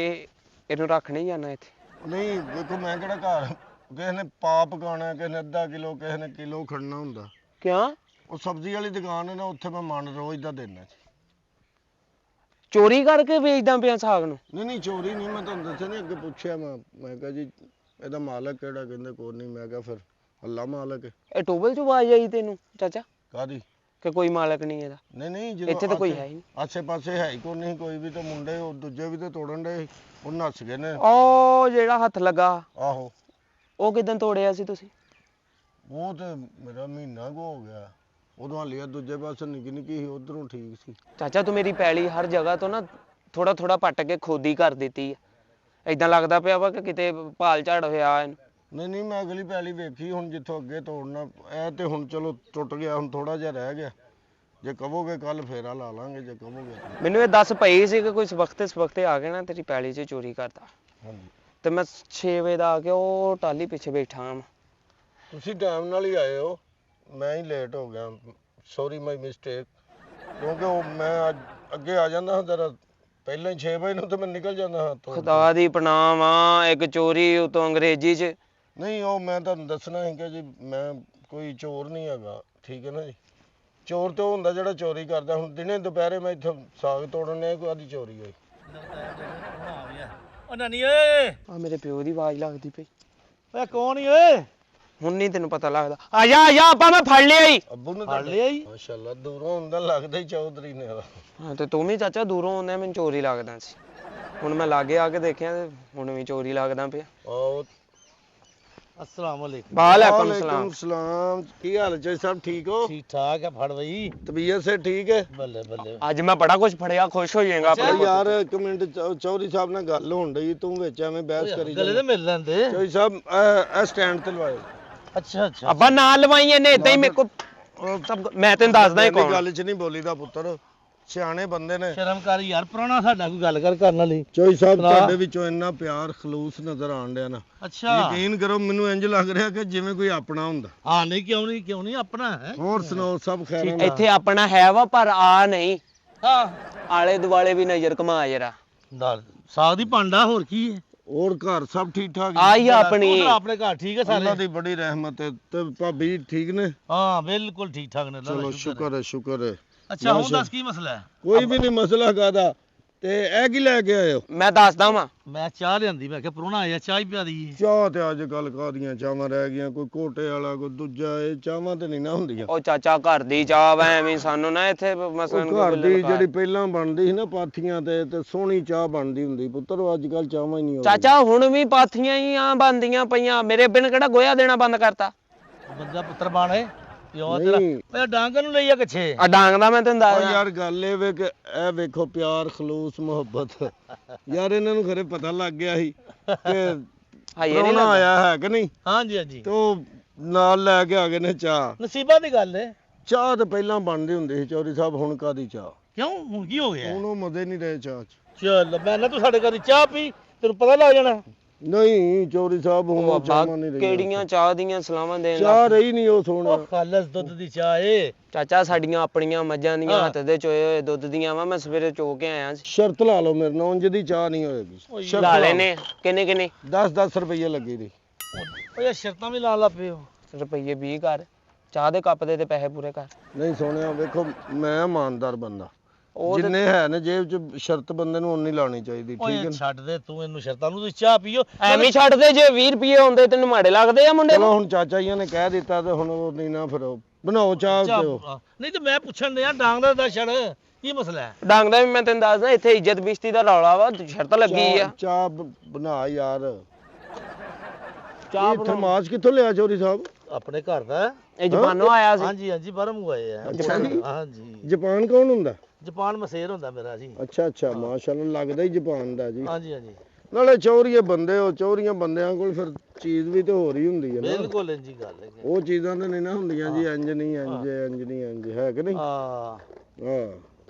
ਇਹਨੂੰ ਰੱਖ ਨਹੀਂ ਜਾਣਾ ਇੱਥੇ? ਨਹੀਂ ਵੇਖੋ, ਮੈਂ ਕਿਹੜਾ ਘਰ ਕਿਸੇ ਨੇ ਪਾਪ ਗਾਣਾ, ਕਿਸੇ ਨੇ ਅੱਧਾ ਕਿਲੋ, ਕਿਸੇ ਨੇ ਕਿਲੋ ਖੜਨਾ ਹੁੰਦਾ। ਕਿਉਂ? ਉਹ ਸਬਜ਼ੀ ਵਾਲੀ ਦੁਕਾਨ ਹੈ ਨਾ, ਉੱਥੇ ਮੈਂ ਮਨ ਰੋਜ਼ ਦਾ ਦੇਣਾ ਜੀ। ਚੋਰੀ ਕਰਕੇ ਵੇਚਦਾ ਪਿਆ ਸਾਗ ਨੂੰ? ਨਹੀਂ ਚੋਰੀ ਨਹੀਂ, ਮੈਂ ਤੁਹਾਨੂੰ ਦੱਸਿਆ ਨਹੀਂ, ਅੱਗੇ ਪੁੱਛਿਆ ਮੈਂ ਕਿਹਾ ਜੀ ਇਹਦਾ ਮਾਲਕ ਕਿਹੜਾ? ਕਹਿੰਦੇ ਕੋਈ ਨਹੀਂ। ਮੈਂ ਕਿਹਾ ਫਿਰ ਅੱਲਾ ਮਾਲਕ ਹੈ। ਇਹ ਟੋਬਲ ਚ ਆਵਾਜ਼ ਆਈ ਤੈਨੂੰ ਚਾਚਾ? ਕਾਦੀ? ਕਿ ਕੋਈ ਮਾਲਕ ਨਹੀਂ ਇਹਦਾ? ਨਹੀਂ ਇੱਥੇ ਤਾਂ ਕੋਈ ਹੈ ਹੀ ਨਹੀਂ, ਆਸੇ ਪਾਸੇ ਹੈ ਹੀ ਕੋਈ ਨਹੀਂ, ਕੋਈ ਵੀ। ਤੇ ਮੁੰਡੇ ਉਹ ਦੂਜੇ ਵੀ ਤੇ ਤੋੜਨ ਦੇ, ਉਹ ਨੱਸ ਗਏ ਨੇ। ਉਹ ਜਿਹੜਾ ਹੱਥ ਲੱਗਾ, ਆਹੋ, ਉਹ ਕਿਦਾਂ ਤੋੜਿਆ ਸੀ ਤੁਸੀਂ? ਉਹ ਤੇ ਮੇਰਾ ਮਹੀਨਾ ਕੁ ਹੋ ਗਿਆ, ਉਦੋਂ ਹਾਲੇ ਦੂਜੇ ਪਾਸੇ ਨਿੱਕੀ ਨਿੱਕੀ ਸੀ, ਉਧਰੋਂ ਠੀਕ ਸੀ। ਚਾਚਾ ਤੂੰ ਮੇਰੀ ਪੈਲੀ ਹਰ ਜਗ੍ਹਾ ਤੋਂ ਨਾ ਥੋੜਾ ਥੋੜਾ ਪੱਟ ਕੇ ਖੋਦੀ ਕਰ ਦਿੱਤੀ ਆ। ਏਦਾਂ ਲੱਗਦਾ ਪਿਆ ਵਾ ਕਿ ਕਿਤੇ ਭਾਲ ਝਾੜ ਹੋਇਆ ਇਹਨੂੰ। ਨਹੀਂ ਨਹੀਂ, ਮੈਂ ਅਗਲੀ ਪੈਲੀ ਵੇਖੀ, ਹੁਣ ਜਿੱਥੋਂ ਅੱਗੇ ਤੋੜਨਾ ਇਹ ਤੇ ਹੁਣ ਚਲੋ ਟੁੱਟ ਗਿਆ, ਹੁਣ ਥੋੜਾ ਜਿਹਾ ਰਹਿ ਗਿਆ। ਜੇ ਕਹੋਗੇ ਕੱਲ ਫੇਰਾ ਲਾ ਲਾਂਗੇ, ਜੇ ਕਹੋਗੇ ਤਾਂ। ਮੈਨੂੰ ਇਹ ਦੱਸ ਪਈ ਸੀ ਕਿ ਕੋਈ ਸਵਖਤੇ ਆ ਕੇ ਨਾ ਤੇਰੀ ਪੈਲੀ 'ਚ ਚੋਰੀ ਕਰਦਾ, ਹਾਂਜੀ, ਤੇ ਮੈਂ 6 ਵਜੇ ਦਾ ਆ ਕੇ ਉਹ ਟਾਲੀ ਪਿੱਛੇ ਬੈਠਾ ਹਾਂ। ਤੁਸੀਂ ਟਾਈਮ ਨਾਲ ਹੀ ਆਏ ਹੋ, ਮੈਂ ਹੀ ਲੇਟ ਹੋ ਗਿਆ, ਸੌਰੀ ਮਾਈ ਮਿਸਟੇਕ। ਕਿਉਂਕਿ ਉਹ ਮੈਂ ਅੱਗੇ ਆ ਜਾਂਦਾ ਹਾਂ ਜਰਾ ਪਹਿਲਾਂ ਹੀ 6 ਵਜੇ ਨੂੰ, ਤੇ ਮੈਂ ਨਿਕਲ ਜਾਂਦਾ ਹਾਂ ਤੋਂ। ਖੁਦਾ ਦੀ ਪਨਾਹ ਵਾ, ਇੱਕ ਚੋਰੀ ਉਤੋਂ ਅੰਗਰੇਜ਼ੀ 'ਚ। ਨਹੀਂ, ਉਹ ਮੈਂ ਤੁਹਾਨੂੰ ਦੱਸਣਾ ਸੀ ਕਿ ਜੀ ਮੈਂ ਕੋਈ ਚੋਰ ਨਹੀਂ ਹੈਗਾ, ਠੀਕ ਹੈ ਨਾ ਜੀ। ਚੋਰ ਤੇ ਉਹ ਹੁੰਦਾ ਜਿਹੜਾ ਚੋਰੀ ਕਰਦਾ। ਹੁਣ ਦਿਨੇ ਦੁਪਹਿਰੇ ਮੈਂ ਇੱਥੋਂ ਸਾਗ ਤੋੜਨ ਨੇ, ਕੋਈ ਆਦੀ ਚੋਰੀ ਹੋਈ। ਉਹ ਨਾਨੀ ਓਏ, ਆ ਮੇਰੇ ਪਿਓ ਦੀ ਆਵਾਜ਼ ਲੱਗਦੀ ਪਈ। ਓਏ ਕੌਣ ਈ ਓਏ? ਹੁਣ ਨਹੀਂ ਤੈਨੂੰ ਪਤਾ ਲੱਗਦਾ। ਆ ਜਾ ਆਪਾਂ ਮੈਂ ਫੜ ਲਿਆ ਈ। ਅੱਬੂ ਨੂੰ ਫੜ ਲਿਆ ਈ? ਮਾਸ਼ਾਅੱਲਾ, ਦੂਰੋਂ ਹੁੰਦਾ ਲੱਗਦਾ ਹੀ ਚੌਧਰੀ ਨੇ ਉਹਦਾ। ਹਾਂ ਤੇ ਤੂੰ ਵੀ ਚਾਚਾ ਦੂਰੋਂ ਆਉਂਦਾ, ਮੈਨੂੰ ਚੋਰੀ ਲੱਗਦਾ ਸੀ। ਹੁਣ ਮੈਂ ਲਾਗੇ ਆ ਕੇ ਦੇਖਿਆ ਤੇ ਹੁਣ ਵੀ ਚੋਰੀ ਲੱਗਦਾ ਪਿਆ। ਆਓ, अस्सलाम वालेकुम। ਵਾਲੇਕੁਮ ਸਲਾਮ। ਸਲਾਮ। ਕੀ ਹਾਲ ਚਾਲ, ਸਭ ਠੀਕ ਹੋ? ठीक ठाक है फड़ भाई। ਤਬੀਅਤ ਸੇ ਠੀਕ ਹੈ? बल्ले बल्ले। ਅੱਜ ਮੈਂ ਬੜਾ ਕੁਝ ਫੜਿਆ, ਖੁਸ਼ ਹੋ ਜਾਏਗਾ ਅਰੇ ਆਪਣੇ ਯਾਰ ਇੱਕ ਮਿੰਟ, ਚੌਧਰੀ ਸਾਹਿਬ ਨਾਲ ਗੱਲ ਹੋਣ ਡਈ, ਤੂੰ ਵਿੱਚ ਐਵੇਂ ਬਹਿਸ ਕਰੀ गले ਜਾਂਦਾ। तो मिल लेंदे। ਚੌਧਰੀ ਸਾਹਿਬ ਇਹ ਸਟੈਂਡ ਤੇ ਲਵਾਇਓ। अच्छा अच्छा। ਅੱਬਾ ਨਾਲ ਲਵਾਈਏ ਨੇ ਇਦਾਂ ਹੀ ਮੇਰੇ ਕੋ ਸਭ। ਮੈਂ ਤੈਨੂੰ ਦੱਸਦਾ ਹੀ ਕੌਣ। ਗੱਲ 'ਚ ਨਹੀਂ ਬੋਲੀਦਾ ਪੁੱਤਰ, ਸਿਆਣੇ ਬੰਦੇ ਨੇ। शर्म कर यार, पुराना साडा कोई गल कर करन वाली। ਚੌਧਰੀ ਸਾਹਿਬ ਸੁਣਾ। ਤੁਹਾਡੇ ਵਿੱਚੋਂ ਇੰਨਾ ਪਿਆਰ ਖਲੂਸ ਨਜ਼ਰ ਆਣ ਡਿਆ ਨਾ, अच्छा। ਯਕੀਨ ਕਰੋ ਮੈਨੂੰ ਇੰਜ ਲੱਗ ਰਿਹਾ ਕਿ ਜਿਵੇਂ ਕੋਈ ਆਪਣਾ ਹੁੰਦਾ। हाँ नहीं क्यों नहीं अपना है। ਹੋਰ ਸੁਣਾਓ, ਸਭ ਖੈਰ ਨਾਲ? ਇੱਥੇ ਆਪਣਾ ਹੈ ਵਾ, ਪਰ ਆ ਨਹੀਂ। हाँ। ਆਲੇ ਦੁਆਲੇ ਵੀ ਨਜ਼ਰ ਘੁਮਾ ਜਰਾ। दाल साग दी पांडा होर की है? ਹੋਰ ਘਰ ਸਭ ਠੀਕ ਠਾਕ? ਆਈ ਆਪਣੀ। उधर अपने घर ठीक है ਅੱਲਾ सारे? ਦੀ ਬੜੀ ਰਹਿਮਤ ਹੈ। ਤੇ ਭਾਬੀ ਠੀਕ ਨੇ? हाँ बिल्कुल ठीक ठाक ने। ਚਲੋ ਸ਼ੁਕਰ ਹੈ, ਸ਼ੁਕਰ ਹੈ। अच्छा हूं दस की मसला है? ਕੋਈ ਵੀ ਨਹੀਂ ਮਸਲਾ ਕਾਦਾ। ਤੇ ਇਹ ਕੀ ਲੈ ਕੇ ਆਏ ਹੋ? ਮੈਂ ਦੱਸਦਾ ਵਾਂ। मैं चाह लियांदी, मैं क्या पुराना आया चाह ही पिया दी। ਚਾਹ ਤੇ ਅੱਜ ਕੱਲ ਕਾਦੀਆਂ ਚਾਵਾਂ ਰਹਿ ਗਈਆਂ, ਕੋਈ ਕੋਟੇ ਵਾਲਾ ਕੋਈ ਦੂਜਾ, ਇਹ ਚਾਵਾਂ ਤੇ ਨਹੀਂ ਨਾ ਹੁੰਦੀਆਂ। ਉਹ ਚਾਚਾ ਘਰ ਦੀ ਚਾਹ ਵਾ, ਐਵੇਂ ਹੀ ਸਾਨੂੰ ਨਾ ਇੱਥੇ ਮਸਲਨ ਉਹ ਘਰ ਦੀ ਜਿਹੜੀ ਪਹਿਲਾਂ ਬਣਦੀ ਸੀ ਨਾ ਪਾਥੀਆਂ ਤੇ ਸੋਹਣੀ ਚਾਹ ਬਣਦੀ ਹੁੰਦੀ ਪੁੱਤਰ, ਉਹ ਅੱਜ ਕੱਲ ਚਾਵਾਂ ਹੀ ਨਹੀਂ ਆਉਂਦੀਆਂ। ਚਾਚਾ ਹੁਣ ਵੀ ਪਾਥੀਆਂ ਹੀ ਆ ਬੰਦੀਆਂ ਪਈਆਂ। ਮੇਰੇ ਬਿਨ ਕਿਹੜਾ ਗੋਇਆ ਦੇਣਾ ਬੰਦ ਕਰਤਾ। बंदा पुत्र बाण है यो तेरा। ਨਹੀਂ। ओए डांगर नु लईया किछे? ਆ ਡਾਂਗ ਦਾ ਮੈਂ ਤੈਨੂੰ ਉਹ ਦੱਸਦਾ। ਯਾਰ ਗੱਲ ਇਹ ਵੇ ਕਿ ਇਹ ਵੇਖੋ ਪਿਆਰ ਖਲੂਸ ਮੁਹੱਬਤ। ਯਾਰ ਇਹਨਾਂ ਨੂੰ ਖਰੇ ਪਤਾ ਲੱਗ ਗਿਆ ਸੀ ਕਿ ਹਾਏ ਨਹੀਂ ਪ੍ਰਾਹੁਣਾ ਲੱਗਦਾ। ਆਇਆ ਹੈ ਕਿ ਨਹੀਂ, हाँ जी हाँ जी। ਤੇ ਉਹ ਨਾਲ ਲੈ ਕੇ ਆ ਗਏ ਨੇ ਚਾਹ। नसीबा दी गल है। ਚਾਹ ਤਾਂ ਪਹਿਲਾਂ ਬਣਦੀ ਹੁੰਦੀ ਸੀ ਚੌਧਰੀ ਸਾਹਿਬ, ਹੁਣ ਕਾਦੀ ਚਾਹ? क्यों हुन की हो गया? ਹੁਣ ਉਹ ਮਜ਼ੇ ਨਹੀਂ ਰਹੇ ਚਾਹ 'ਚ। चल मैं ना तू साडे घर दी चाह पी, तेनु पता लग जाना। ਨਹੀਂ ਚੌਧਰੀ ਸਾਹਿਬ, ਹੁਣ ਉਹ ਉਹ ਚਾਹਾਂ ਨਹੀਂ ਅੱਬਾ ਰਹੀਆਂ। ਕਿਹੜੀਆਂ ਚਾਹ ਦੀਆਂ ਸਲਾਮਾਂ ਦੇਣ ਚਾਹ ਲੱਗ ਰਹੀ ਨਹੀਂ ਉਹ ओ ਸੋਹਣਾ। खालस दूध दी चाह है। ਚਾਚਾ ਸਾਡੀਆਂ ਆਪਣੀਆਂ ਮੱਝਾਂ ਦੀਆਂ ਹਾਂ। ਹੱਥ ਦੇ ਚੋਏ ਹੋਏ ਦੁੱਧ ਦੀਆਂ ਵਾ। ਮੈਂ ਸਵੇਰੇ ਚੋ ਕੇ ਆਇਆ ਸੀ। ਸ਼ਰਤ ਲਾ ਲਓ ਮੇਰੇ ਨਾਲ, ਉਂਝ ਦੀ ਚਾਹ ਨਹੀਂ ਹੋਏਗੀ। ਓਏ ਸ਼ਰਤ ਲਾ ਲਾ ਲਓ। ਲੈਨੇ ਕਿੰਨੇ 10 ਰੁਪਏ ਲੱਗੀ ਦੀ। ओ ये शर्तां भी ला ला पे हो। ਰੁਪਈਏ 20 ਕਰ। ਚਾਹ ਦੇ ਕੱਪ ਦੇ ਤੇ ਪੈਸੇ ਪੂਰੇ ਕਰ। ਨਹੀਂ ਸੋਹਣਿਆ ਵੇਖੋ, ਮੈਂ ਇਮਾਨਦਾਰ ਬੰਦਾ, ਉਹ ਤੇ ਜਿੰਨੇ ਹੈ ਨੇ ਜੇਬ 'ਚ ਸ਼ਰਤ ਬੰਦੇ ਨੂੰ ਉਨੀ ਲਾਣੀ ਚਾਹੀਦੀ, ਠੀਕ ਹੈ ओए ਨਾ? छੱਡ ਦੇ ਤੂੰ ਇਹਨੂੰ ਸ਼ਰਤਾਂ ਨੂੰ, ਤੂੰ ਚਾਹ ਪੀਓ। ਐਵੇਂ ਛੱਡ ਦੇ। ਜੇ 20 ਰੁਪਏ ਹੁੰਦੇ ਤੈਨੂੰ ਮਾੜੇ ਲੱਗਦੇ ਆ ਮੁੰਡੇ ਚਲੋ ਨੂੰ? ਹੁਣ ਚਾਚਾ ਜੀਆਂ ਨੇ ਕਹਿ ਦਿੱਤਾ ਤੇ ਹੁਣ ਉਹ ਨਹੀਂ ਨਾ, ਫਿਰ ਉਹ ਬਣਾਓ ਚਾਹ ਤੇ ਉਹ। ਚਾਹ ਨਹੀਂ ਤੇ ਮੈਂ ਪੁੱਛਣ ਡਿਆ ਡਾਂਗ ਦਾ ਛੜ ਕੀ ਮਸਲਾ ਹੈ? ਡੰਗ ਦਾ ਵੀ ਮੈਂ ਤੈਨੂੰ ਦੱਸਦਾ, ਇੱਥੇ ਇੱਜ਼ਤ ਬਿਸ਼ਤੀ ਦਾ ਰੌਲਾ ਵਾ। ਸ਼ਰਤ ਲੱਗੀ ਆ। ਚਾਹ ਬਣਾ ਯਾਰ। ਚਾਹ ਇਹ ਥਰਮਾਸ ਕਿੱਥੋਂ ਲਿਆ ਚੌਧਰੀ ਸਾਹਿਬ? ਆਪਣੇ ਘਰ ਦਾ। ਇਹ ਜਪਾਨੋਂ ਆਇਆ ਸੀ। ਹਾਂਜੀ ਹਾਂਜੀ ਬਾਹਰੋਂ ਮੰਗਵਾਏ ਆ। ਅੱਛਾ ਜੀ। ਹਾਂਜੀ ਜਾਪਾਨ ਕੌਣ ਹੁੰਦਾ? ਜਾਪਾਨ ਮਸੇਰ ਹੁੰਦਾ ਮੇਰਾ ਜੀ। ਅੱਛਾ ਅੱਛਾ, ਮਾਸ਼ਾਅੱਲਾ, ਲੱਗਦਾ ਹੀ ਜਾਪਾਨ ਦਾ ਜੀ। ਹਾਂਜੀ ਹਾਂਜੀ ਨਾਲੇ ਚੌਰੀਏ ਬੰਦੇ ਹੋ, ਚੌਰੀਆਂ ਬੰਦਿਆਂ ਕੋਲ ਫਿਰ ਚੀਜ਼ ਵੀ ਤੇ ਹੋਰ ਹੀ ਹੁੰਦੀ ਹੈ ਨਾ। ਬਿਲਕੁਲ ਇੰਜੀ ਗੱਲ ਹੈ। ਉਹ ਚੀਜ਼ਾਂ ਤਾਂ ਨਹੀਂ ਨਾ ਹੁੰਦੀਆਂ ਜੀ, ਇੰਜ ਨਹੀਂ ਇੰਜ ਹੈ ਕਿ ਨਹੀਂ? ਹਾਂ ਹਾਂ।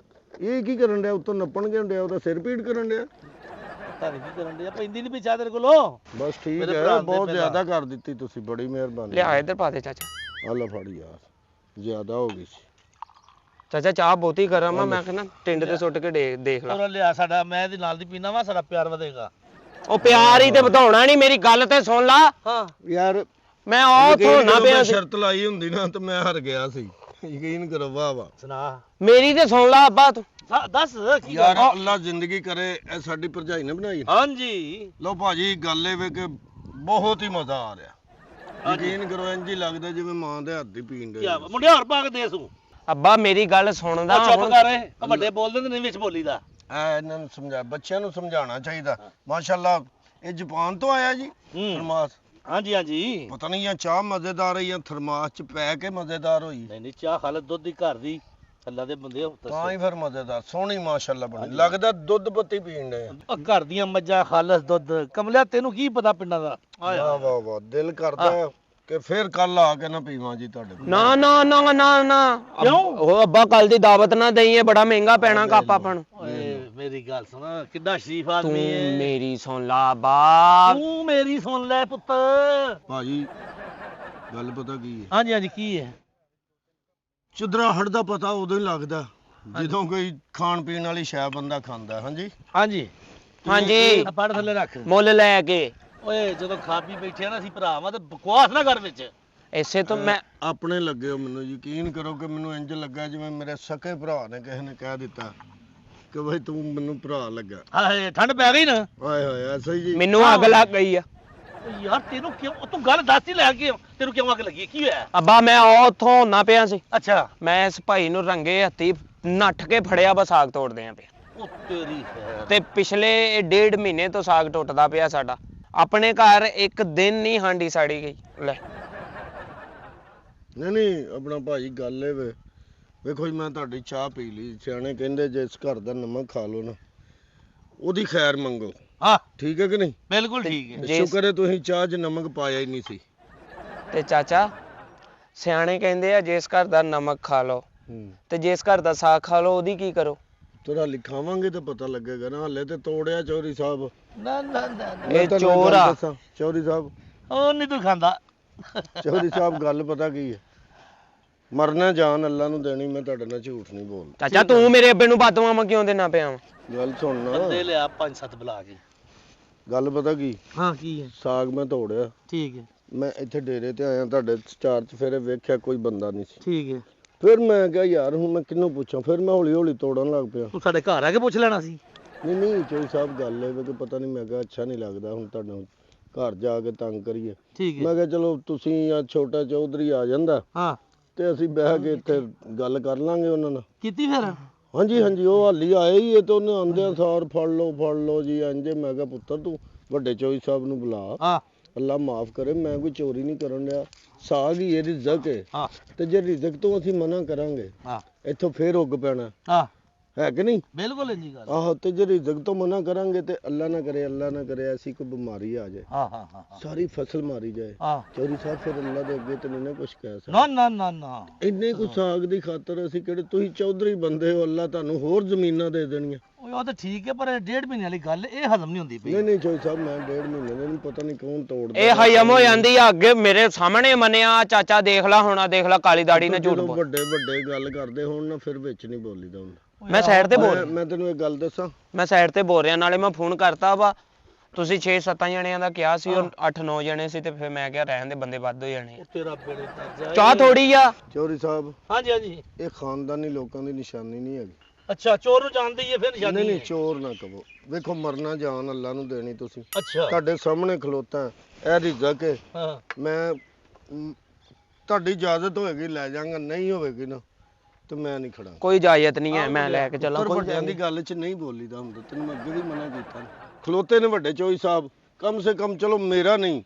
ਇਹ ਕੀ ਕਰਨ ਡਿਆ? ਉੱਤੋਂ ਨੱਪਣ ਕਿਉਂ ਡਿਆ? ਉਹਦਾ ਸਿਰ ਪੀੜ ਕਰਨ ਡਿਆ? ਪਤਾ ਨਹੀਂ ਕੀ ਕਰਨ ਡਿਆ, ਪੈਂਦੀ ਨਹੀਂ ਪਿਛਾ ਤੇਰੇ ਕੋਲੋਂ। ਬਸ ਠੀਕ ਮੇਰੇ ਹੈ, ਭਰਾ ਦੇ ਬਹੁਤ ਪਹਿਲਾਂ। ਜ਼ਿਆਦਾ ਕਰ ਦਿੱਤੀ ਤੁਸੀਂ, ਬੜੀ ਮਿਹਰਬਾਨੀ। ਲਿਆ ਇੱਧਰ ਪਾ ਦੇ ਚਾਚਾ। ਆ ਲੈ ਫੜ ਯਾਰ, ਜ਼ਿਆਦਾ ਹੋ ਗਈ ਸੀ। ਚਾਚਾ ਚਾਹ ਬਹੁਤੀ ਗਰਮ ਆ। ਮੈਂ ਕਹਿੰਦਾ ਟਿੰਡ ਤੇ ਸੁੱਟ ਕੇ ਦੇਖ ਲਾ। ਤੋਰਾ ਲਿਆ ਸਾਡਾ, ਮੈਂ ਇਹਦੇ ਨਾਲ ਦੀ ਪੀਣਾ ਵਾ, ਸਾਡਾ ਪਿਆਰ ਵਧੇਗਾ। ਉਹ ਪਿਆਰ ਹੀ ਤੇ ਵਧਾਉਣਾ ਨਹੀਂ। ਮੇਰੀ ਗੱਲ ਤੇ ਸੁਣ ਲਾ। ਹਾਂ ਯਾਰ ਮੈਂ ਉਹ ਤੋਂ ਨਾ ਜਦੋਂ ਪਿਆ ਮੈਂ ਸੀ। ਸ਼ਰਤ ਲਾਈ ਹੁੰਦੀ ਨਾ ਤੇ ਮੈਂ ਹਾਰ ਗਿਆ ਸੀ, ਯਕੀਨ ਕਰੋ। ਵਾਹ ਵਾਹ ਸੁਣਾ ਮੇਰੀ ਤੇ ਸੁਣ ਲਾ ਅੱਬਾ ਤੂੰ। ਦੱਸ ਕੀ ਯਾਰ, ਗੱਲ? ਅੱਲਾ ਜ਼ਿੰਦਗੀ ਕਰੇ, ਇਹ ਸਾਡੀ ਭਰਜਾਈ ਨੇ ਬਣਾਈ। ਹਾਂਜੀ ਲੋ ਭਾਜੀ, ਗੱਲ ਇਹ ਵੇ ਕਿ ਬਹੁਤ ਹੀ ਮਜ਼ਾ ਆ ਰਿਹਾ। ਯਕੀਨ ਕਰੋ, ਇੰਜ ਹੀ ਲੱਗਦਾ ਜਿਵੇਂ ਮਾਂ ਦੇ ਹੱਥ ਦੀ ਪੀਣ ਦੇ। ਕੀ ਮੁੰਡਿਆਰ ਪਾ ਕੇ ਦੇ ਸੂ। ਅੱਬਾ ਮੇਰੀ ਗੱਲ ਸੁਣਦਾ ਚੁੱਪ ਹੁਣ। ਕਰ ਏ, ਉਹ ਵੱਡੇ ਬੋਲਦੇ ਨੇ, ਨਹੀਂ ਵਿੱਚ ਬੋਲੀਦਾ। ਇਹਨਾਂ ਨੂੰ ਬੱਚਿਆਂ ਨੂੰ ਸਮਝਾਉਣਾ ਚਾਹੀਦਾ। ਮਾਸ਼ਾਅੱਲਾ, ਇਹ ਜਾਪਾਨ ਤੋਂ ਆਇਆ ਜੀ ਹੂੰ। ਫਰਮਾਸ। ਹਾਂਜੀ ਹਾਂਜੀ ਪਤਾ ਨਹੀਂ ਇਹ ਚਾਹ ਮਜ਼ੇਦਾਰ ਹੈ ਜਾਂ ਥਰਮਾਸ ਚ ਪੈ ਕੇ ਮਜ਼ੇਦਾਰ ਹੋਈ ਨਹੀਂ ਨਹੀਂ ਚਾਹ ਹਾਲਤ ਦੁੱਧ ਦੀ ਘਰ ਦੀ ਅੱਲਾ ਦੇ ਬੰਦੇ ਹੋ ਤਾਂ ਹੀ ਫਿਰ ਮਜ਼ੇਦਾਰ ਸੋਹਣੀ ਮਾਸ਼ਾਅੱਲਾ ਬਣੀ ਲੱਗਦਾ ਦੁੱਧ ਪੱਤੀ ਪੀਣ ਦੇ ਘਰ ਦੀਆਂ ਮੱਝਾਂ ਖਾਲਸ ਦੁੱਧ ਕਮਲਿਆ ਤੈਨੂੰ ਕੀ ਪਤਾ ਪਿੰਡਾਂ ਦਾ ਵਾਹ ਵਾਹ ਵਾਹ ਦਿਲ ਕਰਦਾ ਕਿ ਫਿਰ ਕੱਲ ਆ ਕੇ ਨਾ ਪੀਵਾਂ ਜੀ ਤੁਹਾਡੇ ਕੋਲ ਨਾ ਨਾ ਨਾ ਨਾ ਨਾ ਕਿਉਂ? ਉਹ ਅੱਬਾ ਕੱਲ ਦੀ ਦਾਵਤ ਨਾ ਦਈਏ ਬੜਾ ਮਹਿੰਗਾ ਪੈਣਾ ਕੱਪ ਆਪਾਂ ਨੂੰ ਓਏ ਮੇਰੀ ਗੱਲ ਸੁਣ ਕਿੱਡਾ ਸ਼ਰੀਫ ਤੂੰ ਆਦਮੀ ਹੈ ਮੇਰੀ ਸੁਣ ਲਾ ਅੱਬਾ ਤੂੰ ਮੇਰੀ ਸੁਣ ਲੈ ਪੁੱਤ ਭਾਜੀ ਗੱਲ ਪਤਾ ਕੀ ਹੈ ਹਾਂਜੀ ਹਾਂਜੀ ਕੀ ਹੈ ਚੁਦਰਾ ਹੜ ਦਾ ਪਤਾ ਉਦੋਂ ਹੀ ਲੱਗਦਾ ਜਦੋਂ ਕੋਈ ਖਾਣ ਪੀਣ ਵਾਲੀ ਸ਼ੈ ਬੰਦਾ ਖਾਂਦਾ ਹਾਂਜੀ ਹਾਂਜੀ ਹਾਂਜੀ ਆ ਪੜ ਥੱਲੇ ਰੱਖ ਮੁੱਲ ਲੈ ਕੇ ਓਏ ਜਦੋਂ ਖਾ ਪੀ ਬੈਠੇ ਆ ਨਾ ਅਸੀਂ ਭਰਾਵਾਂ ਤੇ ਬਕਵਾਸ ਨਾ ਕਰ ਵਿੱਚ ਇਸੇ ਤੋਂ ਮੈਂ ਆਪਣੇ ਲੱਗੇ ਹੋ ਮੈਨੂੰ ਯਕੀਨ ਕਰੋ ਕਿ ਮੈਨੂੰ ਇੰਜ ਲੱਗਾ ਜਿਵੇਂ ਮੇਰੇ ਸਕੇ ਭਰਾ ਨੇ ਕਿਸੇ ਨੇ ਕਹਿ ਦਿੱਤਾ ਕਿ ਬਈ ਤੂੰ ਮੈਨੂੰ ਭਰਾ ਲੱਗਾ ਹਾਏ ਠੰਡ ਪੈ ਗਈ ਨਾ ਹਾਏ ਹਾਏ ਐਸਾ ਹੀ ਜੀ ਮੈਨੂੰ ਅੱਗ ਲੱਗ ਗਈ ਆ ਓ ਯਾਰ ਤੈਨੂੰ ਕਿਉਂ ਤੂੰ ਗੱਲ ਦੱਸ ਹੀ ਲੈ ਕੇ ਤੈਨੂੰ ਕਿਉਂ ਅੱਗ ਲੱਗੀ ਕੀ ਹੋਇਆ ਅੱਬਾ ਮੈਂ ਉਹ ਉੱਥੋਂ ਨਾ ਪਿਆ ਸੀ ਅੱਛਾ ਮੈਂ ਇਸ ਭਾਈ ਨੂੰ ਰੰਗੇ ਹੱਥੀ ਨੱਠ ਕੇ ਫੜਿਆ ਬਸ ਸਾਗ ਤੋੜਦੇ ਆਂ ਪਿਆ ਉਹ ਤੇਰੀ ਖੈਰ ਤੇ ਪਿਛਲੇ 1.5 ਮਹੀਨੇ ਤੋਂ ਸਾਗ ਟੁੱਟਦਾ ਪਿਆ ਸਾਡਾ ਆਪਣੇ ਘਰ ਇੱਕ ਦਿਨ ਨਹੀਂ ਹਾਂਡੀ ਸਾੜੀ ਗਈ ਲੈ ਨਹੀਂ ਆਪਣਾ ਭਾਈ ਗੱਲ ਇਹ ਵੇ ਵੇਖੋ ਜੀ ਮੈਂ ਤੁਹਾਡੀ ਚਾਹ ਪੀ ਲਈ ਸਿਆਣੇ ਕਹਿੰਦੇ ਜੇ ਇਸ ਘਰ ਦਾ ਨਮਕ ਖਾ ਲਓ ਨਾ ਉਹਦੀ ਖੈਰ ਮੰਗੋ ਹਾਂ ਠੀਕ ਹੈ ਕਿ ਨਹੀਂ ਬਿਲਕੁਲ ਠੀਕ ਹੈ ਜੇ- ਸ਼ੁਕਰ ਹੈ ਤੁਸੀਂ ਚਾਹ 'ਚ ਨਮਕ ਪਾਇਆ ਹੀ ਨਹੀਂ ਸੀ ਤੇ ਚਾਚਾ ਸਿਆਣੇ ਕਹਿੰਦੇ ਆ ਜਿਸ ਘਰ ਦਾ ਨਮਕ ਖਾ ਲਓ ਤੇ ਜਿਸ ਘਰ ਦਾ ਸਾਗ ਖਾ ਲਓ ਉਹਦੀ ਕੀ ਕਰੋ ਤੇਰਾ ਲਿਖਾਵਾਂਗੇ ਤਾਂ ਪਤਾ ਲੱਗੇਗਾ ਨਾ ਹਲੇ ਤੇ ਤੋੜਿਆ ਚੌਧਰੀ ਸਾਹਿਬ ਨਾ ਨਾ ਨਾ ਇਹ ਤੁਹਾਨੂੰ ਚੋਰ ਗੱਲ ਆ ਦੱਸਾਂ, ਚੌਧਰੀ ਸਾਹਿਬ ਉਹ ਨਹੀਂ ਤੂੰ ਖਾਂਦਾ ਚੌਧਰੀ ਸਾਹਿਬ ਗੱਲ ਪਤਾ ਕੀ ਹੈ ਮਰਨਾ ਜਾਨ ਅੱਲਾ ਨੂੰ ਦੇਣੀ ਮੈਂ ਤੁਹਾਡੇ ਨਾਲ ਝੂਠ ਨਹੀਂ ਬੋਲਦਾ ਚਾਚਾ ਤੂੰ ਮੇਰੇ ਅੱਬੇ ਨੂੰ ਬਦਦੁਆਵਾਂ ਕਿਉਂ ਦੇਣਾ ਪਿਆ ਵਾਂ? ਗੱਲ ਸੁਣ ਬੰਦੇ ਨਾ ਲਿਆ 5-7 ਬੁਲਾ ਕੇ ਗੱਲ ਪਤਾ ਕੀ ਹਾਂ ਕੀ ਹੈ ਸਾਗ ਮੈਂ ਤੋੜਿਆ ਠੀਕ ਹੈ ਮੈਂ ਇੱਥੇ ਡੇਰੇ ਤੇ ਆਇਆ ਤੁਹਾਡੇ ਚਾਰ ਚਫੇਰੇ ਵੇਖਿਆ ਕੋਈ ਬੰਦਾ ਨਹੀਂ ਸੀ ਠੀਕ ਹੈ ਫਿਰ ਮੈਂ ਕਿਹਾ ਯਾਰ ਹੁਣ ਮੈਂ ਕਿਹਨੂੰ ਪੁੱਛਾਂ ਫਿਰ ਮੈਂ ਹੌਲੀ ਹੌਲੀ ਤੋੜਨ ਲੱਗ ਪਿਆ ਤੂੰ ਸਾਡੇ ਘਰ ਆ ਕੇ ਪੁੱਛ ਲੈਣਾ ਸੀ ਨਹੀਂ ਨਹੀਂ ਚੌਧਰੀ ਸਾਹਿਬ ਗੱਲ ਹੈ ਕਿ ਪਤਾ ਨਹੀਂ ਮੈਂ ਕਿਹਾ ਅੱਛਾ ਨਹੀਂ ਲੱਗਦਾ ਹੁਣ ਤੁਹਾਨੂੰ ਘਰ ਜਾ ਕੇ ਤੰਗ ਕਰੀਏ ਠੀਕ ਮੈਂ ਕਿਹਾ ਚਲੋ ਤੁਸੀਂ ਜਾਂ ਛੋਟਾ ਚੌਧਰੀ ਆ ਜਾਂਦਾ ਹਾਂ ਤੇ ਅਸੀਂ ਬਹਿ ਕੇ ਇੱਥੇ ਗੱਲ ਕਰ ਲਾਂਗੇ ਉਹਨਾਂ ਨਾਲ ਕੀਤੀ ਫਿਰ ਹਾਂਜੀ ਹਾਂਜੀ ਉਹ ਹਾਲੀ ਆਏ ਹੀ ਇਹ ਤੇ ਉਹਨੇ ਆਂਦਿਆਂ ਸਾਰ ਫੜ ਲਓ ਜੀ ਇੰਜੇ ਮੈਂ ਕਿਹਾ ਪੁੱਤਰ ਤੂੰ ਵੱਡੇ ਚੌਧਰੀ ਸਾਹਿਬ ਨੂੰ ਬੁਲਾ ਹਾਂ ਅੱਲਾ ਮਾਫ ਕਰੇ ਮੈਂ ਕੋਈ ਚੋਰੀ ਨਹੀਂ ਕਰਨ ਡਿਆ ਸਾਗ ਹੀ ਇਹ ਰਿਜ਼ਕ ਹੈ ਹਾਂ ਤੇ ਜੇ ਰਿਜ਼ਕ ਤੋਂ ਅਸੀਂ ਮਨਾ ਕਰਾਂਗੇ ਹਾਂ ਇੱਥੋਂ ਫੇਰ ਉੱਗ ਪੈਣਾ ਹਾਂ ਹੈ ਕਿ ਨਹੀਂ ਬਿਲਕੁਲ ਇੰਜੀ ਗੱਲ ਆਹੋ ਤੇ ਜੇ ਰਿਜ਼ਕ ਤੋਂ ਮਨਾ ਕਰਾਂਗੇ ਤੇ ਅੱਲਾ ਨਾ ਕਰੇ ਐਸੀ ਕੋਈ ਬਿਮਾਰੀ ਆ ਜਾਏ ਹਾਂ ਹਾਂ ਹਾਂ ਸਾਰੀ ਫਸਲ ਮਾਰੀ ਜਾਏ ਹਾਂ ਚੌਧਰੀ ਸਾਹਿਬ ਫਿਰ ਅੱਲਾ ਦੇ ਅੱਗੇ ਤੇ ਨਹੀਂ ਨਾ ਕੁਝ ਕਹਿ ਸਕਦੇ ਨਾ ਨਾ ਨਾ ਨਾ ਇੰਨੇ ਕੁ ਸਾਗ ਦੀ ਖਾਤਰ ਅਸੀਂ ਕਿਹੜੇ ਤੁਸੀਂ ਚੌਧਰੀ ਬੰਦੇ ਹੋ ਅੱਲਾ ਤੁਹਾਨੂੰ ਹੋਰ ਜ਼ਮੀਨਾਂ ਦੇ ਦੇਣੀਆਂ ਓਏ ਉਹ ਤਾਂ ਠੀਕ ਹੈ ਪਰ 1.5 ਮਹੀਨੇ ਵਾਲੀ ਗੱਲ ਇਹ ਹਜ਼ਮ ਨਹੀਂ ਹੁੰਦੀ ਪਈ ਨਹੀਂ ਨਹੀਂ ਚੌਧਰੀ ਸਾਹਿਬ ਮੈਂ 1.5 ਮਹੀਨੇ ਦੇ ਨੂੰ ਪਤਾ ਨਹੀਂ ਕੌਣ ਤੋੜਦਾ ਇਹ ਹਯਮ ਹੋ ਜਾਂਦੀ ਆ ਅੱਗੇ ਮੇਰੇ ਸਾਹਮਣੇ ਮੰਨਿਆ ਚਾਚਾ ਦੇਖ ਲਾ ਹੋਣਾ ਦੇਖ ਲਾ ਕਾਲੀ ਦਾੜੀ ਨਾਲ ਝੂਠ ਜਦੋਂ ਬੋਲ ਵੱਡੇ ਵੱਡੇ ਗੱਲ ਕਰਦੇ ਹੋਣ ਨਾ ਫਿਰ ਵਿੱਚ ਨਹੀਂ ਬੋਲੀਦਾ ਹੁੰਦਾ ਮੈਂ ਸਾਈਡ ਤੇ ਬੋਲ ਮੈਂ ਤੈਨੂੰ ਇੱਕ ਗੱਲ ਦੱਸਾਂ ਮੈਂ ਸਾਈਡ ਤੇ ਬੋਲ ਰਿਹਾ ਨਾਲੇ ਮੈਂ ਫੋਨ ਕਰਤਾ ਵਾ ਤੁਸੀਂ 6-7 ਜਣਿਆਂ ਦਾ ਕਿਹਾ ਸੀ ਔਰ 8-9 ਜਣੇ ਸੀ ਤੇ ਫਿਰ ਮੈਂ ਕਿਹਾ ਰਹਿਣ ਦੇ ਬੰਦੇ ਵੱਧ ਹੋ ਜਾਣੇ ਉਹ ਤੇਰਾ ਬੇੜੇ ਤਰਜਾ ਚਾਹ ਥੋੜੀ ਆ ਚੌਧਰੀ ਸਾਹਿਬ ਹਾਂਜੀ ਹਾਂਜੀ ਇਹ ਖਾਨਦਾਨੀ ਲੋਕਾਂ ਦੀ ਨਿਸ਼ਾਨੀ ਨਹੀਂ ਹੈਗੀ ਅੱਛਾ ਚੋਰ ਨੂੰ ਜਾਣਦੇ ਹੀ ਹੈ ਫਿਰ ਨਿਸ਼ਾਨੀ ਨਹੀਂ ਨਹੀਂ ਹੈ। ਚੋਰ ਨਾ ਕਹੋ ਵੇਖੋ ਮਰਨਾ ਜਾਨ ਅੱਲਾ ਨੂੰ ਦੇਣੀ ਤੁਸੀਂ ਅੱਛਾ ਤੁਹਾਡੇ ਸਾਹਮਣੇ ਖਲੋਤਾ ਇਹ ਰਿਜ਼ਕ ਹੈ ਹਾਂ ਮੈਂ ਤੁਹਾਡੀ ਇਜਾਜ਼ਤ ਹੋਏਗੀ ਲੈ ਜਾਵਾਂਗਾ ਨਹੀਂ ਹੋਵੇਗੀ ਨਾ ਤੇ ਮੈਂ ਨਹੀਂ ਖੜਾ ਕੋਈ ਇਜਾਜ਼ਤ ਨਹੀਂ ਹੈ ਮੈਂ ਲੈ ਕੇ ਚੱਲਾਂ ਪਰ ਕੋਈ ਵੱਡਿਆਂ ਦੀ ਗੱਲ 'ਚ ਨਹੀਂ ਬੋਲੀਦਾ ਹੁੰਦਾ ਤੈਨੂੰ ਮੈਂ ਅੱਗੇ ਵੀ ਮਨਾ ਕੀਤਾ ਖਲੋਤੇ ਨੇ ਵੱਡੇ ਚੋਈ ਸਾਹਿਬ ਕਮ ਸੇ ਕਮ ਚਲੋ ਮੇਰਾ ਨਹੀਂ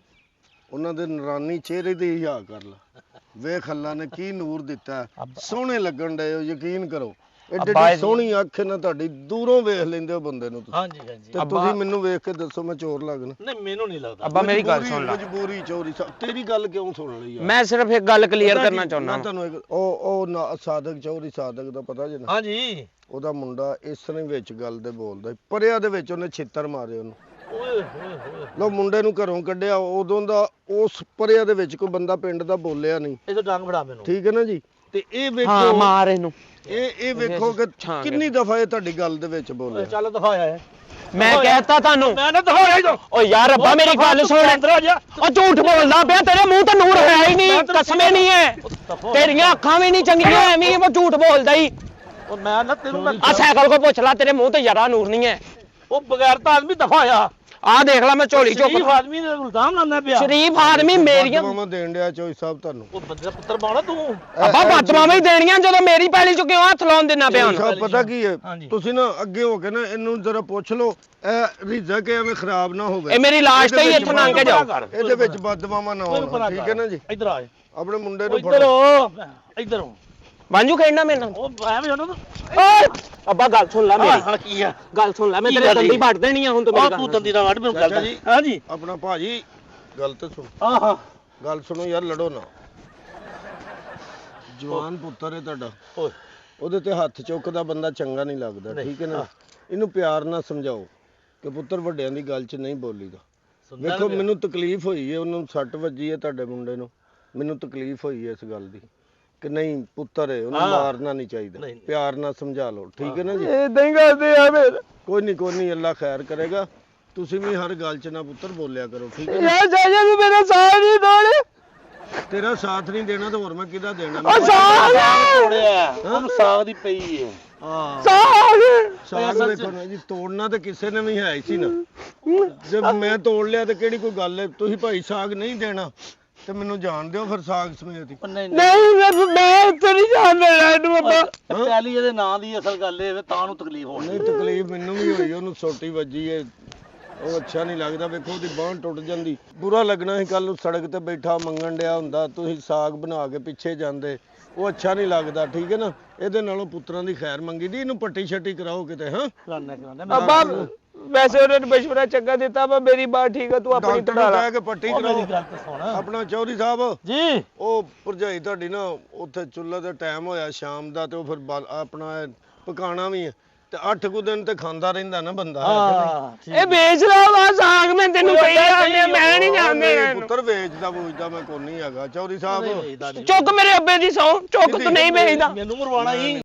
ਉਹਨਾਂ ਦੇ ਨਰਾਨੀ ਚਿਹਰੇ ਦੀ ਹਿਆ ਕਰ ਲਾ ਵੇਖ ਅੱਲਾ ਨੇ ਕੀ ਨੂਰ ਦਿੱਤਾ ਹੈ। ਸੋਹਣੇ ਲੱਗਣ ਡਏ ਹੋ ਯਕੀਨ ਕਰੋ ਅੱਬਾ ਏਡੀ ਜੀ। ਸੋਹਣੀ ਅੱਖ ਨਾ ਤੁਹਾਡੀ ਦੂਰੋਂ ਵੇਖ ਲੈਂਦੇ ਹੋ ਬੰਦੇ ਨੂੰ ਤੁਸੀਂ ਹਾਂਜੀ ਹਾਂਜੀ ਤੇ ਅੱਬਾ। ਤੁਸੀਂ ਮੈਨੂੰ ਵੇਖ ਕੇ ਦੱਸੋ ਮੈਂ ਚੋਰ ਲੱਗਣਾ ਨਹੀਂ ਮੈਨੂੰ ਨਹੀਂ ਲੱਗਦਾ ਅੱਬਾ ਮੇਰੀ ਗੱਲ ਸੁਣ ਲੈ ਮਜਬੂਰੀ ਚੋਰੀ ਤੇਰੀ ਗੱਲ ਕਿਉਂ ਸੁਣ ਲਈ ਯਾਰ ਮੈਂ ਸਿਰਫ ਇੱਕ ਗੱਲ ਕਲੀਅਰ ਪਤਾ ਕਰਨਾ ਕੀ, ਚਾਹੁੰਦਾ ਮੈਂ ਤੁਹਾਨੂੰ ਉਹ ਸਾਦਕ ਚੌਧਰੀ ਸਾਦਕ ਦਾ ਪਤਾ ਜੇ ਨਾ ਹਾਂਜੀ ਉਹਦਾ ਮੁੰਡਾ ਇਸ ਤਰ੍ਹਾਂ ਹੀ ਵਿੱਚ ਗੱਲ ਦੇ ਬੋਲਦਾ ਸੀ। ਪਰਿਆ ਦੇ ਵਿੱਚ ਉਹਨੇ ਛਿੱਤਰ ਮਾਰੇ ਉਹਨੂੰ ਓਏ ਹੋਏ ਹੋਏ ਲੋ ਮੁੰਡੇ ਨੂੰ ਘਰੋਂ ਕੱਢਿਆ ਉਦੋਂ ਦਾ ਉਸ ਪਰਿਆ ਦੇ ਵਿੱਚ ਕੋਈ ਬੰਦਾ ਪਿੰਡ ਦਾ ਬੋਲਿਆ ਨਹੀਂ ਇਹ ਤਾਂ ਡੰਗ ਫੜਾ ਮੈਨੂੰ ਠੀਕ ਹੈ ਨਾ ਜੀ ਤੇ ਇਹ ਹਾਂ ਵੇਖੋ ਮਾਰ ਇਹਨੂੰ ਇਹ ਵੇਖੋ ਕਿ ਛਾਂਗ। ਕਿੰਨੀ ਦਫਾ ਇਹ ਤੁਹਾਡੀ ਗੱਲ ਦੇ ਵਿੱਚ ਬੋਲਿਆ ਚੱਲ ਦਿਖਾਇਆ ਹੈ ਮੈਂ ਕਹਿਤਾ ਤੁਹਾਨੂੰ ਮੈਂ ਨਾ ਦਿਖਾਇਆ ਹੀ ਓ ਯਾਰ ਅੱਬਾ ਮੇਰੀ ਗੱਲ ਸੁਣ ਅੰਦਰ ਆ ਜਾ ਓ ਝੂਠ ਬੋਲਦਾ ਪਿਆ ਤੇਰੇ ਮੂੰਹ ਤੇ ਨੂਰ ਹੈ ਹੀ ਨਹੀਂ ਕਸਮੇ ਨਹੀਂ ਹੈ ਤੇਰੀਆਂ ਅੱਖਾਂ ਵੀ ਨਹੀਂ ਚੰਗੀਆਂ ਐਵੇਂ ਉਹ ਝੂਠ ਬੋਲਦਾ ਹੀ ਉਹ ਮੈਂ ਨਾ ਤੈਨੂੰ ਮੈਂ ਆ ਸਾਈਕਲ ਕੋ ਪੁੱਛ ਲੈ ਤੇਰੇ ਮੂੰਹ ਤੇ ਯਾਰਾ ਨੂਰ ਨਹੀਂ ਹੈ ਉਹ ਬਗੈਰ ਤਾਂ ਆਦਮੀ ਦਿਖਾਇਆ ਆਹ ਦੇਖ ਲੈ ਮੈਂ ਝੋਲੀ ਚੁੱਕ ਸ਼ਰੀਫ ਆਦਮੀ ਨੇ ਇਲਜ਼ਾਮ ਲਾਉਂਦਾ ਪਿਆ। ਸ਼ਰੀਫ ਆਦਮੀ ਮੇਰੀਆਂ ਮਾਮਾ ਦੇਣ ਡਿਆ ਚੋਈ ਸਾਹਿਬ ਤੁਹਾਨੂੰ। ਉਹ ਬੰਦੇ ਦਾ ਪੁੱਤਰ ਬਾਣਾ ਤੂੰ। ਅੱਬਾ ਬਦਮਾਵਾਂ ਹੀ ਦੇਣੀਆਂ ਜਦੋਂ ਮੇਰੀ ਪੈਲੀ ਚ ਕਿਉਂ ਹੱਥ ਲਾਉਣ ਦੇਣਾ ਪਿਆ ਹੁਣ? ਸਾਹਿਬ ਪਤਾ ਕੀ ਹੈ ਹਾਂਜੀ। ਤੁਸੀਂ ਨਾ ਅੱਗੇ ਹੋ ਕੇ ਨਾ ਇਹਨੂੰ ਜ਼ਰਾ ਪੁੱਛ ਲਓ ਇਹ ਰਿਜ਼ਕ ਐਵੇਂ ਖਰਾਬ ਨਾ ਹੋਵੇ। ਇਹ ਮੇਰੀ ਲਾਸ਼ ਤੇ ਹੀ ਇੱਥੋਂ ਲੰਘ ਕੇ ਜਾਓ। ਇਹਦੇ ਵਿੱਚ ਬਦਮਾਵਾ ਨਾ ਹੋਣ, ਠੀਕ ਹੈ ਨਾ ਜੀ। ਇੱਧਰ ਆ ਆਪਣੇ ਮੁੰਡੇ ਨੂੰ ਇੱਧਰ ਹੋ ਇੱਧਰ ਹੋ। ਵਾਂਝੂ ਖੇਡਣਾ ਮੇਰੇ ਨਾਲ? ਉਹ ਐਵੇਂ ਜਾਣਾ ਤੂੰ। ਓਏ ਅੱਬਾ ਗੱਲ ਸੁਣ ਲੈ ਮੇਰੀ। ਹਾਂ ਕੀ ਆ? ਗੱਲ ਸੁਣ ਲੈ ਮੈਂ ਕੀ ਤੇਰੇ ਗੱਲ ਦੰਦੀ ਈ? ਵੱਢ ਦੇਣੀ ਆ ਹੁਣ ਤੂੰ ਆ ਮੇਰੀ ਤੂੰ ਗੱਲ ਦੰਦੀ ਦਾ ਵੱਢ ਮੈਨੂੰ ਚਾਚਾ ਗੱਲ ਜੀ। ਹਾਂਜੀ ਆਪਣਾ ਭਾਜੀ ਗੱਲ ਤੇ ਸੁਣ, ਹਾਂ ਹਾਂ ਗੱਲ ਸੁਣੋ ਯਾਰ, ਲੜੋ ਨਾ। ਜਵਾਨ ਪੁੱਤਰ ਹੈ ਤੁਹਾਡਾ, ਓਏ ਉਹਦੇ ਤੇ ਹੱਥ ਚੁੱਕਦਾ ਬੰਦਾ ਚੰਗਾ ਨਹੀਂ ਲੱਗਦਾ, ਠੀਕ ਹੈ ਨਾ। ਇਹਨੂੰ ਪਿਆਰ ਨਾਲ ਸਮਝਾਓ ਕਿ ਪੁੱਤਰ ਵੱਡਿਆਂ ਦੀ ਗੱਲ 'ਚ ਨਹੀਂ ਬੋਲੀਦਾ। ਵੇਖੋ ਮੈਨੂੰ ਤਕਲੀਫ ਹੋਈ ਹੈ, ਉਹਨੂੰ ਸੱਟ ਵੱਜੀ ਹੈ ਤੁਹਾਡੇ ਮੁੰਡੇ ਨੂੰ, ਮੈਨੂੰ ਤਕਲੀਫ ਹੋਈ ਹੈ ਇਸ ਗੱਲ ਦੀ ਕਿ ਨਹੀਂ ਪੁੱਤਰ ਹੈ, ਉਹਨੂੰ ਮਾਰਨਾ ਨਹੀਂ ਚਾਹੀਦਾ, ਪਿਆਰ ਨਾਲ ਸਮਝਾ ਲਓ, ਠੀਕ ਹੈ ਨਾ ਜੀ। ਇਦਾਂ ਹੀ ਕਰਦੇ ਆ ਫਿਰ। ਕੋਈ ਨਹੀਂ ਅੱਲਾ ਖੈਰ ਕਰੇਗਾ। ਤੁਸੀਂ ਵੀ ਹਰ ਗੱਲ 'ਚ ਨਾ ਪੁੱਤਰ ਬੋਲਿਆ ਕਰੋ, ਠੀਕ ਹੈ ਨਾ। ਯਾਰ ਚਾਚਾ ਤੂੰ ਮੇਰਾ ਸਾਥ ਨਹੀਂ ਦੋੜੇ। ਤੇਰਾ ਸਾਥ ਨਹੀਂ ਦੇਣਾ ਤਾਂ ਹੋਰ ਮੈਂ ਕਿਹਦਾ ਦੇਣਾ? ਉਹ ਸਾਗ ਤੋੜਿਆ ਉਹਨੂੰ ਸਾਗ ਦੀ ਪਈ ਹੈ। ਹਾਂ ਸਾਗ ਸਾਗ ਵੇਖੋ ਨਾ ਜੀ, ਤੋੜਨਾ ਤੇ ਕਿਸੇ ਨੇ ਵੀ ਹੈ ਹੀ ਸੀ ਨਾ। ਜੇ ਮੈਂ ਤੋੜ ਲਿਆ ਤੇ ਕਿਹੜੀ ਕੋਈ ਗੱਲ ਹੈ? ਤੁਸੀਂ ਭਾਈ ਸਾਗ ਨਹੀਂ ਦੇਣਾ ਤੇ ਮੈਨੂੰ ਜਾਣ ਦਿਓ ਫਿਰ ਸਾਗ ਸਮੇਤ ਹੀ। ਨਹੀਂ ਨਹੀਂ ਮੈਂ ਇੱਥੇ ਨਹੀਂ ਜਾਣ ਦੇਣਾ ਇਹਨੂੰ ਅੱਬਾ। ਪਹਿਲੀ ਇਹਦੇ ਨਾਂ ਦੀ ਅਸਲ ਗੱਲ ਇਹ ਤਾਂ ਨੂੰ ਤਕਲੀਫ ਹੋਣੀ। ਨਹੀਂ ਤਕਲੀਫ ਮੈਨੂੰ ਵੀ ਹੋਈ, ਉਹਨੂੰ ਸੋਟੀ ਵੱਜੀ ਹੈ, ਉਹ ਅੱਛਾ ਨਹੀਂ ਲੱਗਦਾ। ਵੇਖੋ ਉਹਦੀ ਬਾਂਹ ਟੁੱਟ ਜਾਂਦੀ, ਬੁਰਾ ਲੱਗਣਾ ਸੀ। ਕੱਲ ਨੂੰ ਸੜਕ ਤੇ ਬੈਠਾ ਮੰਗਣ ਡਿਆ ਹੁੰਦਾ, ਤੁਸੀਂ ਸਾਗ ਬਣਾ ਕੇ ਪਿੱਛੇ ਜਾਂਦੇ, ਉਹ ਅੱਛਾ ਨਹੀਂ ਲੱਗਦਾ, ਠੀਕ ਹੈ ਨਾ। ਇਹਦੇ ਨਾਲੋਂ ਪੁੱਤਰਾਂ ਦੀ ਖੈਰ ਮੰਗੀ ਦੀ, ਇਹਨੂੰ ਪੱਟੀ ਛੱਟੀ ਕਰਾਓ ਕਿਤੇ। ਹਾਂ ਕਰਾਉਂਦਾ ਅੱਬਾ ਵੈਸੇ ਉਹਨੇ ਮਸ਼ਵਰਾ ਚੰਗਾ ਦਿੱਤਾ ਵਾ, ਮੇਰੀ ਬਾਤ ਠੀਕ ਆ, ਤੂੰ ਆਪਣੀ ਡਾਕਟਰ ਤੜਾ ਨੂੰ ਲਾ। ਕਹਿ ਕੇ ਪੱਟੀ ਮੇਰੀ ਕਰਾਓ। ਗੱਲ ਤਾਂ ਸੁਣ ਆਪਣਾ ਚੌਧਰੀ ਸਾਹਿਬ ਜੀ। ਉਹ ਭਰਜਾਈ ਤੁਹਾਡੀ ਨਾ ਉੱਥੇ ਚੁੱਲ੍ਹੇ ਦਾ ਟਾਈਮ ਹੋਇਆ ਸ਼ਾਮ ਦਾ, ਤੇ ਉਹ ਫਿਰ ਆਪਣਾ ਪਕਾਣਾ ਵੀ ਹੈ ਤੇ 8 ਕੁ ਦਿਨ ਤੇ ਖਾਂਦਾ ਰਹਿੰਦਾ ਨਾ ਬੰਦਾ। ਹਾਂ ਇਹ ਵੇਚ ਲਾ ਵਾ ਸਾਗ, ਮੈਂ ਤੈਨੂੰ ਕਹੀ ਜਾਂਦੇ ਮੈਂ ਨਹੀਂ ਜਾਣਦੇ ਨਹੀਂ ਪੁੱਤਰ ਵੇਚਦਾ ਬੂਝਦਾ ਮੈਂ ਕੋਈ ਨਹੀਂ ਹੈਗਾ। ਚੌਧਰੀ ਸਾਹਿਬ ਚੁੱਕ ਮੇਰੇ ਅੱਬੇ ਦੀ ਸੌ, ਚੁੱਕ ਤੂੰ ਨਹੀਂ ਵੇਚਦਾ। ਮੈਨੂੰ ਮਰਵਾਣਾ ਹੀ।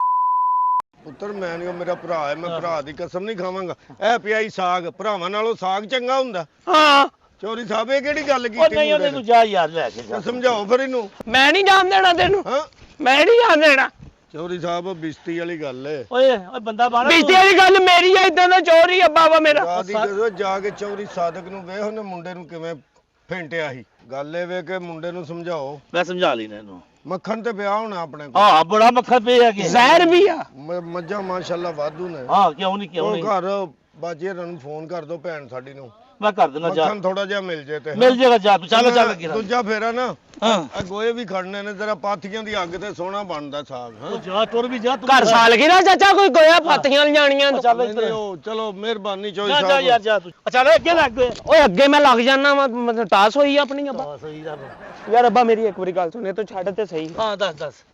ਪੁੱਤਰ ਮੈਂ ਨਹੀਂ, ਉਹ ਮੇਰਾ ਭਰਾ ਹੈ, ਮੈਂ ਭਰਾ ਦੀ ਕਸਮ ਨਹੀਂ ਖਾਵਾਂਗਾ। ਇਹ ਪਿਆ ਹੀ ਸਾਗ, ਭਰਾਵਾਂ ਨਾਲੋਂ ਸਾਗ ਚੰਗਾ ਹੁੰਦਾ। ਹਾਂ ਚੌਧਰੀ ਸਾਹਿਬ ਇਹ ਕਿਹੜੀ ਗੱਲ ਉਹ ਕੀਤੀ? ਨਹੀਂ ਉਹਨੇ ਤੂੰ ਜਾ ਯਾਰ ਲੈ ਕੇ ਜਾ। ਸਮਝਾਓ ਫਿਰ ਇਹਨੂੰ। ਮੈਂ ਨਹੀਂ ਜਾਣ ਦੇਣਾ ਤੈਨੂੰ, ਹਾਂ ਮੈਂ ਨਹੀਂ ਜਾਣ ਦੇਣਾ। ਚੌਧਰੀ ਸਾਹਿਬ ਬਿਸਤੀ ਵਾਲੀ ਗੱਲ ਹੈ। ਓਏ ਓਏ ਬੰਦਾ ਬਾਹਰ ਬੀਤੀ ਵਾਲੀ ਗੱਲ ਮੇਰੀ ਆ, ਇਦਾਂ ਦਾ ਚੋਰੀ ਅੱਬਾ ਵਾ ਮੇਰਾ। ਰਾਤ ਹੀ ਜਦੋਂ ਜਾ ਕੇ ਚੌਧਰੀ ਸਾਦਕ ਨੂੰ ਵੇਖ ਉਹਨੇ ਮੁੰਡੇ ਨੂੰ ਕਿਵੇਂ ਫੇਂਟਿਆ ਸੀ। ਗੱਲ ਇਹ ਵੇ ਕਿ ਮੁੰਡੇ ਨੂੰ ਸਮਝਾਓ। ਮੈਂ ਸਮਝਾ ਲਈ ਇਹਨੂੰ। ਮੱਖਣ ਤੇ ਵਿਆਹ ਹੋਣਾ ਆਪਣੇ ਕੋਲ। ਹਾਂ ਬੜਾ ਮੱਖਣ ਪਿਆ ਗਿਆ। ਜ਼ਹਿਰ ਵੀ ਆ। ਮੱਝਾਂ ਮਾਸ਼ਾਅੱਲਾ ਵਾਧੂ ਨੇ। ਹਾਂ ਕਿਉਂ ਨਹੀਂ ਉਹ ਘਰ ਬਾਜੇ ਨੂੰ ਫੋਨ ਕਰ ਦੋ ਭੈਣ ਸਾਡੀ ਨੂੰ, ਮੈਂ ਕਰ ਦੇਣਾ ਜਾ। ਮੱਖਣ ਥੋੜਾ ਜਿਹਾ ਮਿਲ ਜੇ ਤੇ। ਮਿਲ ਜਾਏਗਾ ਜਾ ਤੂੰ ਚੱਲ ਚੱਲ ਕੇ। ਦੂਜਾ ਫੇਰਾ ਨਾ ਹਾਂ ਗੋਏ ਵੀ ਖੜਨੇ ਨੇ, ਜਰਾ ਪਾਥੀਆਂ ਦੀ ਅੱਗ ਤੇ ਸੋਹਣਾ ਬਣਦਾ ਸਾਗ। ਹਾਂ ਉਹ ਜਾ ਤੁਰ ਵੀ ਜਾ ਤੂੰ। ਘਰ ਸਾਲ ਕੀ ਨਾ ਚਾਚਾ, ਕੋਈ ਗੋਇਆ ਫਾਤੀਆਂ ਲਿਜਾਣੀਆਂ। ਚੱਲ ਨਹੀਂ, ਇੱਧਰ ਉਹ ਚਲੋ ਮਿਹਰਬਾਨੀ ਚੋਈ ਜਾ ਜਾ ਸਾਹਿਬ। ਯਾਰ ਜਾ ਤੂੰ। ਚੱਲ ਅੱਗੇ ਲੱਗ ਗਏ। ਓਏ ਅੱਗੇ ਮੈਂ ਲੱਗ ਜਾਣਾ ਵਾ, ਟਾਸ ਹੋਈ ਆ ਆਪਣੀ ਅੱਬਾ। ਸਹੀ ਗੱਲ। ਯਾਰ ਅੱਬਾ ਮੇਰੀ ਇੱਕ ਵਾਰੀ ਗੱਲ ਸੁਣੇ, ਤੂੰ ਛੱਡ ਤੇ ਸਹੀ। ਹਾਂ ਦੱਸ।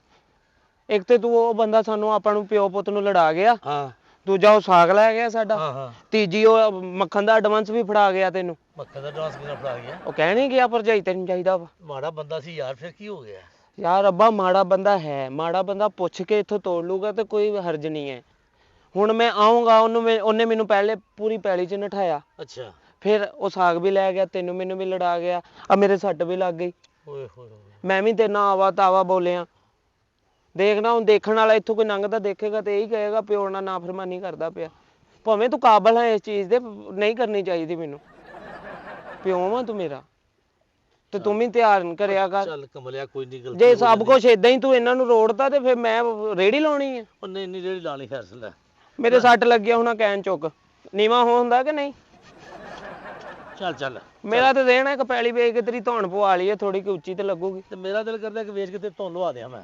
ਇੱਕ ਤੇ ਤੂੰ ਉਹ ਬੰਦਾ ਸਾਨੂੰ ਆਪਾਂ ਨੂੰ ਪਿਓ ਪੁੱਤ ਨੂੰ ਲੜਾ ਗਿਆ, ਹਾਂ ਦੂਜਾ ਉਹ ਸਾਗ ਲੈ ਗਿਆ ਸਾਡਾ, ਹਾਂ ਤੀਜੀ ਉਹ ਮੱਖਣ ਦਾ ਐਡਵਾਂਸ ਵੀ ਫੜਾ ਗਿਆ ਤੈਨੂੰ। ਮੱਖਣ ਦਾ ਡਾਂਸ ਕਿਹਨਾਂ ਫੜਾ ਗਿਆ? ਉਹ ਕਹਿ ਨਹੀਂ ਗਿਆ ਭਰਜਾਈ ਤੈਨੂੰ ਚਾਹੀਦਾ ਵਾ। ਮਾੜਾ ਬੰਦਾ ਸੀ ਯਾਰ, ਫਿਰ ਕੀ ਹੋ ਗਿਆ? ਯਾਰ ਅੱਬਾ ਮਾੜਾ ਬੰਦਾ ਹੈ, ਮਾੜਾ ਬੰਦਾ ਪੁੱਛ ਕੇ ਇੱਥੋਂ ਤੋੜ ਲੂਗਾ ਤੇ ਕੋਈ ਹਰਜ ਨਹੀਂ ਹੈ। ਹੁਣ ਮੈਂ ਆਉਂਗਾ, ਉਹਨੇ ਮੈਨੂੰ ਪਹਿਲੇ ਪੂਰੀ ਪੈਲੀ 'ਚ ਨਠਾਇਆ, ਅੱਛਾ ਫਿਰ ਉਹ ਸਾਗ ਵੀ ਲੈ ਗਿਆ, ਤੈਨੂੰ ਮੈਨੂੰ ਵੀ ਲੜਾ ਗਿਆ, ਆ ਮੇਰੇ ਸੱਟ ਵੀ ਲੱਗ ਗਈ। ਓਏ ਹੋਏ ਮੈਂ ਵੀ ਤੇਰੇ ਨਾਲ ਆਵਾ ਤਾਵਾ ਬੋਲਿਆ। ਦੇਖਣਾ ਹੁਣ ਦੇਖਣ ਵਾਲਾ ਇੱਥੋਂ ਕੋਈ ਲੰਘਦਾ ਦੇਖੇਗਾ ਤੇ ਇਹੀ ਕਹੇਗਾ ਪਿਓ ਨਾਲ ਨਾਫਰਮਾਨੀ ਕਰਦਾ ਪਿਆ। ਭਾਵੇਂ ਤੂੰ ਕਾਬਲ ਹੈ ਇਸ ਚੀਜ਼ ਦੇ, ਨਹੀਂ ਕਰਨੀ ਚਾਹੀਦੀ ਮੈਨੂੰ। ਪਿਓ ਵਾਂ ਤੂੰ ਮੇਰਾ, ਤੇ ਤੂੰ ਵੀ ਧਿਆਨ ਕਰਿਆ ਕਰ। ਚੱਲ ਕਮਲਿਆ ਕੋਈ ਨਹੀਂ ਗਲਤੀ। ਜੇ ਸਭ ਕੁਝ ਇਦਾਂ ਹੀ ਤੂੰ ਇਹਨਾਂ ਨੂੰ ਰੋੜਦਾ ਤੇ ਫਿਰ ਮੈਂ ਰੇੜੀ ਲਾਉਣੀ ਹੈ। ਉਹ ਨਹੀਂ ਜਿਹੜੀ ਲਾਣੀ ਖੈਰ ਲੈ। ਮੇਰੇ ਸੱਟ ਲੱਗਿਆ ਹੋਣਾ, ਕੈਨ ਚੁੱਕ ਨੀਵਾ ਹੁੰਦਾ ਕਿ ਨਹੀਂ। ਚੱਲ ਮੇਰਾ ਤੇ ਦੇਣਾ ਇੱਕ ਪੈਲੀ ਵੇਚ ਕੇ ਤੇਰੀ ਧੌਣ ਪਵਾ ਲਈ ਹੈ, ਥੋੜੀ ਕਿ ਉੱਚੀ ਤੇ ਲੱਗੂਗੀ। ਤੇ ਮੇਰਾ ਦਿਲ ਕਰਦਾ ਕਿ ਵੇਚ ਕੇ ਤੇ ਧੁੰਨ ਲਵਾ ਦਿਆਂ ਮੈਂ।